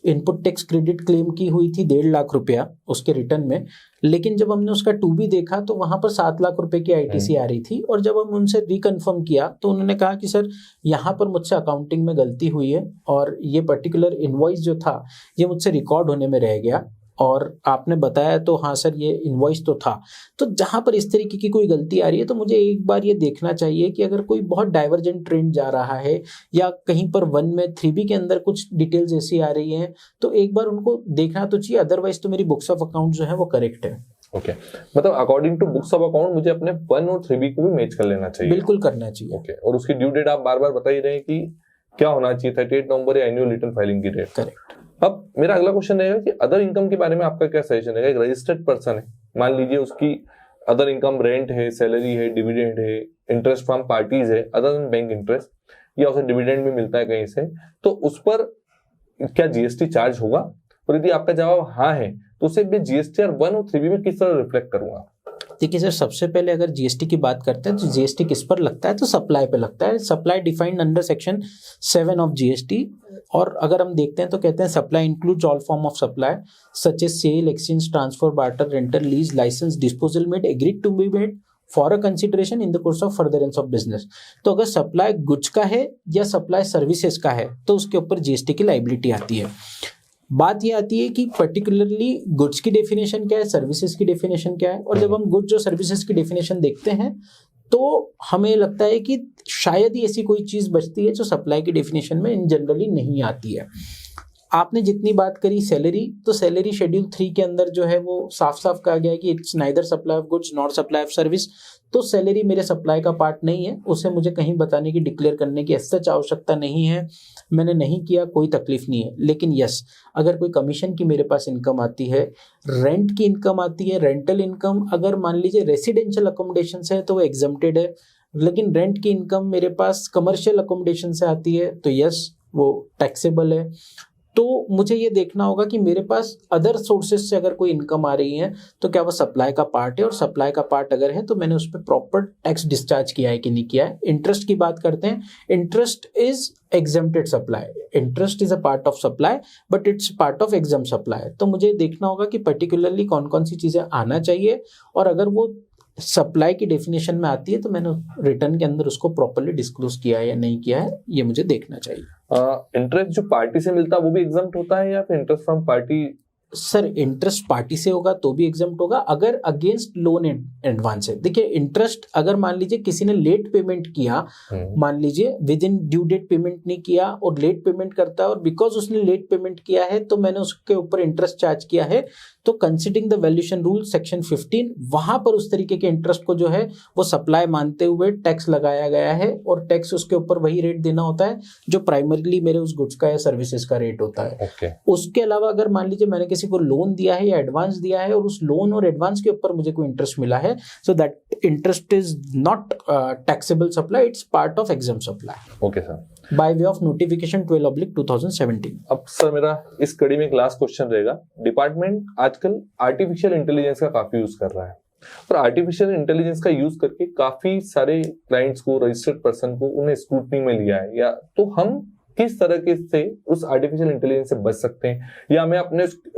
इनपुट टैक्स क्रेडिट क्लेम की हुई थी 1.5 लाख रुपया उसके रिटर्न में, लेकिन जब हमने उसका 2B देखा तो वहां पर 7 लाख रुपए की ITC आ रही थी। और जब हम उनसे रिकन्फर्म किया तो उन्होंने कहा कि सर यहाँ पर मुझसे अकाउंटिंग में गलती हुई है और ये पर्टिकुलर इनवॉइस जो था ये मुझसे रिकॉर्ड होने में रह गया, और आपने बताया तो हाँ सर ये इनवॉइस तो था। तो जहां पर इस तरीके की कोई गलती आ रही है तो मुझे एक बार ये देखना चाहिए कि अगर कोई बहुत डाइवर्जेंट ट्रेंड जा रहा है या कहीं पर 1 में 3B के अंदर कुछ डिटेल्स ऐसी आ रही हैं तो एक बार उनको देखना तो चाहिए, अदरवाइज तो मेरी बुक्स ऑफ अकाउंट जो है वो करेक्ट है। ओके, मतलब according to books of account मुझे अपने 1 और 3B को भी मैच कर लेना चाहिए? बिल्कुल करना चाहिए। ओके, और उसकी ड्यू डेट आप बार बार बता ही रहे हैं कि क्या होना चाहिए, 38 नवंबर या एनुअल रिटर्न फाइलिंग की डेट। करेक्ट। अब मेरा अगला क्वेश्चन रहेगा कि अदर इनकम के बारे में आपका क्या सजेशन रहेगा? एक रजिस्टर्ड पर्सन है, मान लीजिए उसकी अदर इनकम रेंट है, सैलरी है, डिविडेंड है, इंटरेस्ट फ्रॉम पार्टीज है अदर देन बैंक इंटरेस्ट, या उसे डिविडेंड भी मिलता है कहीं से, तो उस पर क्या जीएसटी चार्ज होगा? और यदि आपका जवाब हाँ है तो उसे मैं जीएसटीआर 1 और 3B में किस तरह रिफ्लेक्ट करूंगा? देखिए सर, सबसे पहले अगर जीएसटी की बात करते हैं तो जीएसटी किस पर लगता है? तो सप्लाई पे लगता है। Supply defined under section 7 of GST. और अगर हम देखते हैं तो कहते हैं supply includes all form of supply such as sale, exchange, transfer, barter, rental, lease, licence, disposal made, agreed to be made for a consideration in the course of furtherance of business. तो अगर supply goods का है या supply services का है तो उसके ऊपर जीएसटी की लायबिलिटी आती है। बात ये आती है कि पर्टिकुलरली गुड्स की डेफिनेशन क्या है, सर्विसेज की डेफिनेशन क्या है। और जब हम गुड्स और सर्विसेज की डेफिनेशन देखते हैं तो हमें लगता है कि शायद ही ऐसी कोई चीज बचती है जो सप्लाई की डेफिनेशन में इन जनरली नहीं आती है। आपने जितनी बात करी सैलरी, तो सैलरी शेड्यूल 3 के अंदर जो है वो साफ साफ कहा गया है कि it's neither supply of goods not supply of service. तो सैलरी मेरे सप्लाई का पार्ट नहीं है, उसे मुझे कहीं बताने की, डिक्लेयर करने की सच आवश्यकता नहीं है। मैंने नहीं किया, कोई तकलीफ नहीं है। लेकिन यस, अगर कोई कमीशन की मेरे पास इनकम आती है, रेंट की इनकम आती है, रेंटल इनकम, अगर मान लीजिए रेसिडेंशियल अकोमोडेशन से है तो वो एग्जम्प्टेड है। लेकिन रेंट की इनकम मेरे पास कमर्शियल अकोमोडेशन से आती है तो यस वो टैक्सेबल है। तो मुझे ये देखना होगा कि मेरे पास अदर सोर्सेज से अगर कोई इनकम आ रही है तो क्या वो सप्लाई का पार्ट है, और सप्लाई का पार्ट अगर है तो मैंने उस पर प्रॉपर टैक्स डिस्चार्ज किया है कि नहीं किया है। इंटरेस्ट की बात करते हैं, interest is exempted supply, interest is a part of supply but it's part of exempt supply. तो मुझे देखना होगा कि पर्टिकुलरली कौन कौन सी चीजें आना चाहिए, और अगर वो सप्लाई की डेफिनेशन में आती है तो मैंने रिटर्न के अंदर उसको प्रॉपर्ली डिस्क्लोज किया है या नहीं किया है, ये मुझे देखना चाहिए। इंटरेस्ट जो पार्टी से मिलता है वो भी एग्जम्प्ट होता है या फिर interest from party? Sir interest party से होगा तो भी एग्जम्प्ट होगा अगर अगेंस्ट लोन एडवांस है। देखिए इंटरेस्ट अगर मान लीजिए किसी ने लेट पेमेंट किया, मान लीजिए within due date payment नहीं किया और लेट पेमेंट करता है, और बिकॉज उसने लेट पेमेंट किया है तो मैंने उसके ऊपर इंटरेस्ट चार्ज किया है, तो considering the valuation rule section 15 वहां पर उस तरीके के इंटरेस्ट को जो है वो सप्लाई मानते हुए टैक्स लगाया गया है, और टैक्स उसके ऊपर वही रेट देना होता है जो प्राइमरीली मेरे उस गुड्स का या सर्विसेज का रेट होता है। Okay. उसके अलावा अगर मान लीजिए मैंने किसी को लोन दिया है या एडवांस दिया है और उस लोन और एडवांस के ऊपर मुझे कोई इंटरेस्ट मिला है, so that interest is not taxable supply, it's part of exempt supply. Okay sir, by way of notification 12/2017। अब सर मेरा इस कड़ी में एक लास्ट क्वेश्चन रहेगा। डिपार्टमेंट आजकल आर्टिफिशियल इंटेलिजेंस का काफी यूज कर रहा है, और आर्टिफिशियल इंटेलिजेंस का यूज करके काफी सारे क्लाइंट्स को, रजिस्टर्ड पर्सन को, उन्हें स्क्रूटनी में लिया है। या तो हम किस तरह के से उस आर्टिफिशियल इंटेलिजेंस से बच सकते हैं, या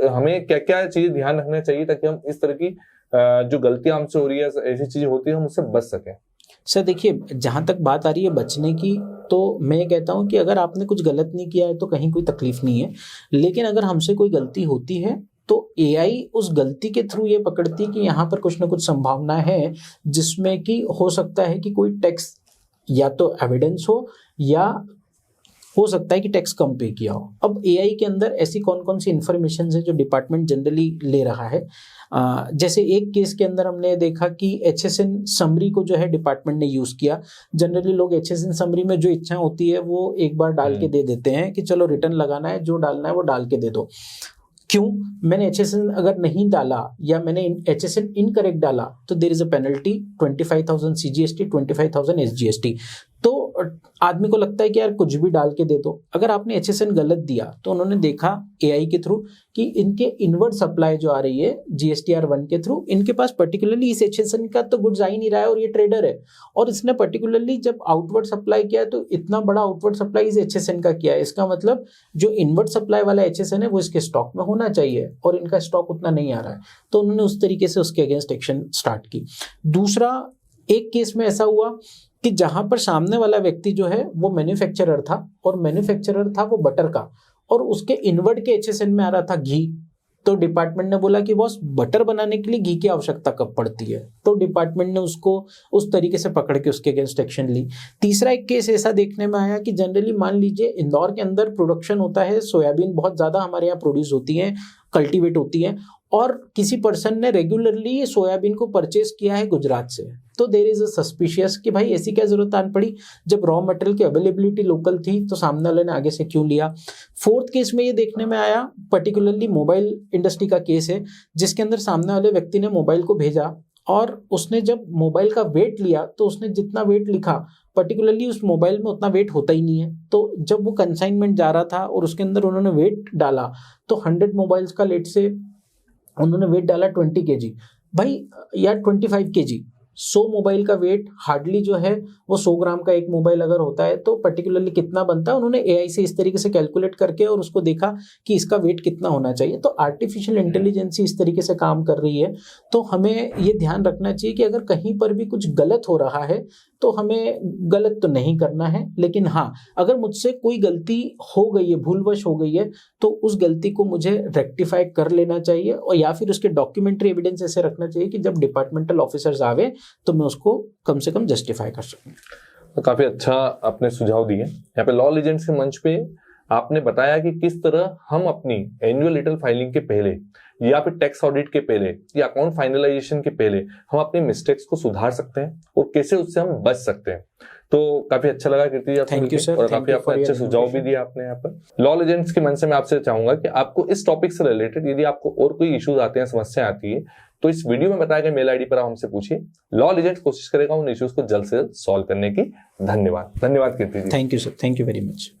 हमें क्या क्या चीजें ध्यान रखना चाहिए ताकि हम इस तरह की जो गलतियां हमसे हो रही है, ऐसी चीजें होती है, हम उससे बच सकें? सर देखिए, जहां तक बात आ रही है बचने की, तो मैं कहता हूं कि अगर आपने कुछ गलत नहीं किया है तो कहीं कोई तकलीफ नहीं है। लेकिन अगर हमसे कोई गलती होती है तो एआई उस गलती के थ्रू ये पकड़ती है कि यहाँ पर कुछ ना कुछ संभावना है जिसमें कि हो सकता है कि कोई टेक्स्ट या तो एविडेंस हो या हो सकता है कि टैक्स कम पे किया हो। अब एआई के अंदर ऐसी कौन कौन सी इंफॉर्मेशन है जो डिपार्टमेंट जनरली ले रहा है। जैसे एक केस के अंदर हमने देखा कि HSN समरी को जो है डिपार्टमेंट ने यूज किया। जनरली लोग HSN समरी में जो इच्छा होती है वो एक बार डाल के दे देते हैं कि चलो रिटर्न लगाना है, जो डालना है वो डाल के दे दो। क्यों? मैंने HSN अगर नहीं डाला या मैंने HSN इनकरेक्ट डाला तो there is a penalty 25,000 CGST, 25,000 SGST। तो आदमी को लगता है कि यार कुछ भी डाल के दे दो। अगर आपने HSN गलत दिया तो उन्होंने देखा AI के थ्रू कि इनके इनवर्ड सप्लाई जो आ रही है GSTR 1 के थ्रू, इनके पास पर्टिकुलरली इस HSN का तो गुड्स आ ही नहीं रहा है और ये ट्रेडर है, और इसने पर्टिकुलरली जब आउटवर्ड सप्लाई किया तो इतना बड़ा आउटवर्ड सप्लाई इस HSN का किया है। इसका मतलब जो इनवर्ड सप्लाई वाला HSN है वो इसके स्टॉक में होना चाहिए और इनका स्टॉक उतना नहीं आ रहा है, तो उन्होंने उस तरीके से उसके अगेंस्ट एक्शन स्टार्ट की। दूसरा, एक केस में ऐसा हुआ कि जहां पर सामने वाला व्यक्ति जो है वो मैन्युफैक्चरर था, और मैन्युफैक्चरर था वो बटर का, और उसके इनवर्ड के HSN में आ रहा था घी। तो डिपार्टमेंट ने बोला कि बॉस बटर बनाने के लिए घी की आवश्यकता कब पड़ती है, तो डिपार्टमेंट ने उसको उस तरीके से पकड़ के उसके अगेंस्ट एक्शन ली। तीसरा एक केस ऐसा देखने में आया कि जनरली मान लीजिए इंदौर के अंदर प्रोडक्शन होता है, सोयाबीन बहुत ज्यादा हमारे यहाँ प्रोड्यूस होती है, कल्टीवेट होती है, और किसी पर्सन ने रेगुलरली ये सोयाबीन को परचेज किया है गुजरात से। तो देयर इज अ सस्पिशियस कि भाई ऐसी क्या जरूरत आन पड़ी, जब रॉ मटेरियल की अवेलेबिलिटी लोकल थी तो सामने वाले ने आगे से क्यों लिया। फोर्थ केस में ये देखने में आया, पर्टिकुलरली मोबाइल इंडस्ट्री का केस है, जिसके अंदर सामने वाले व्यक्ति ने मोबाइल को भेजा और उसने जब मोबाइल का वेट लिया तो उसने जितना वेट लिखा पर्टिकुलरली उस मोबाइल में उतना वेट होता ही नहीं है। तो जब वो कंसाइनमेंट जा रहा था और उसके अंदर उन्होंने वेट डाला तो 100 मोबाइल्स का लेट से उन्होंने वेट डाला 20 kg भाई, या 25 kg। 100 मोबाइल का वेट हार्डली जो है वो 100 ग्राम का एक मोबाइल अगर होता है तो पर्टिकुलरली कितना बनता है, उन्होंने AI से इस तरीके से कैलकुलेट करके और उसको देखा कि इसका वेट कितना होना चाहिए। तो आर्टिफिशियल इंटेलिजेंस इस तरीके से काम कर रही है। तो हमें ये ध्यान रखना चाहिए कि अगर कहीं पर भी कुछ गलत हो रहा है तो हमें गलत तो नहीं करना है, लेकिन हाँ अगर मुझसे कोई गलती हो गई है, भूलवश हो गई है, तो उस गलती को मुझे रेक्टिफाई कर लेना चाहिए, और या फिर उसके डॉक्यूमेंट्री एविडेंस ऐसे रखना चाहिए कि जब डिपार्टमेंटल ऑफिसर्स आवे तो मैं उसको कम से कम जस्टिफाई कर सकूं। तो काफी अच्छा आपने सुझाव दिए। यहाँ पे लॉ लीजेंड्स के मंच पे आपने बताया कि किस तरह हम अपनी एनुअल रिटर्न फाइलिंग के पहले या फिर टैक्स ऑडिट के पहले या अकाउंट फाइनलाइजेशन के पहले हम अपनी मिस्टेक्स को सुधार सकते हैं और कैसे उससे हम बच सकते हैं। तो काफी अच्छा लगा कीर्ति जी, थैंक यू सर, और काफी आपने अच्छे सुझाव भी दिए आपने यहाँ पर। लॉ लीजेंड्स के मंच से मैं आपसे चाहूंगा कि आपको इस टॉपिक से रिलेटेड यदि आपको और कोई इश्यूज आते हैं, समस्या आती है, तो इस वीडियो में बताए गए मेल आईडी पर आप हमसे पूछिए। लॉ लीजेंड्स कोशिश करेगा उन इश्यूज को जल्द से जल्द सॉल्व करने की। धन्यवाद Kirti ji. Thank you sir, thank you very much.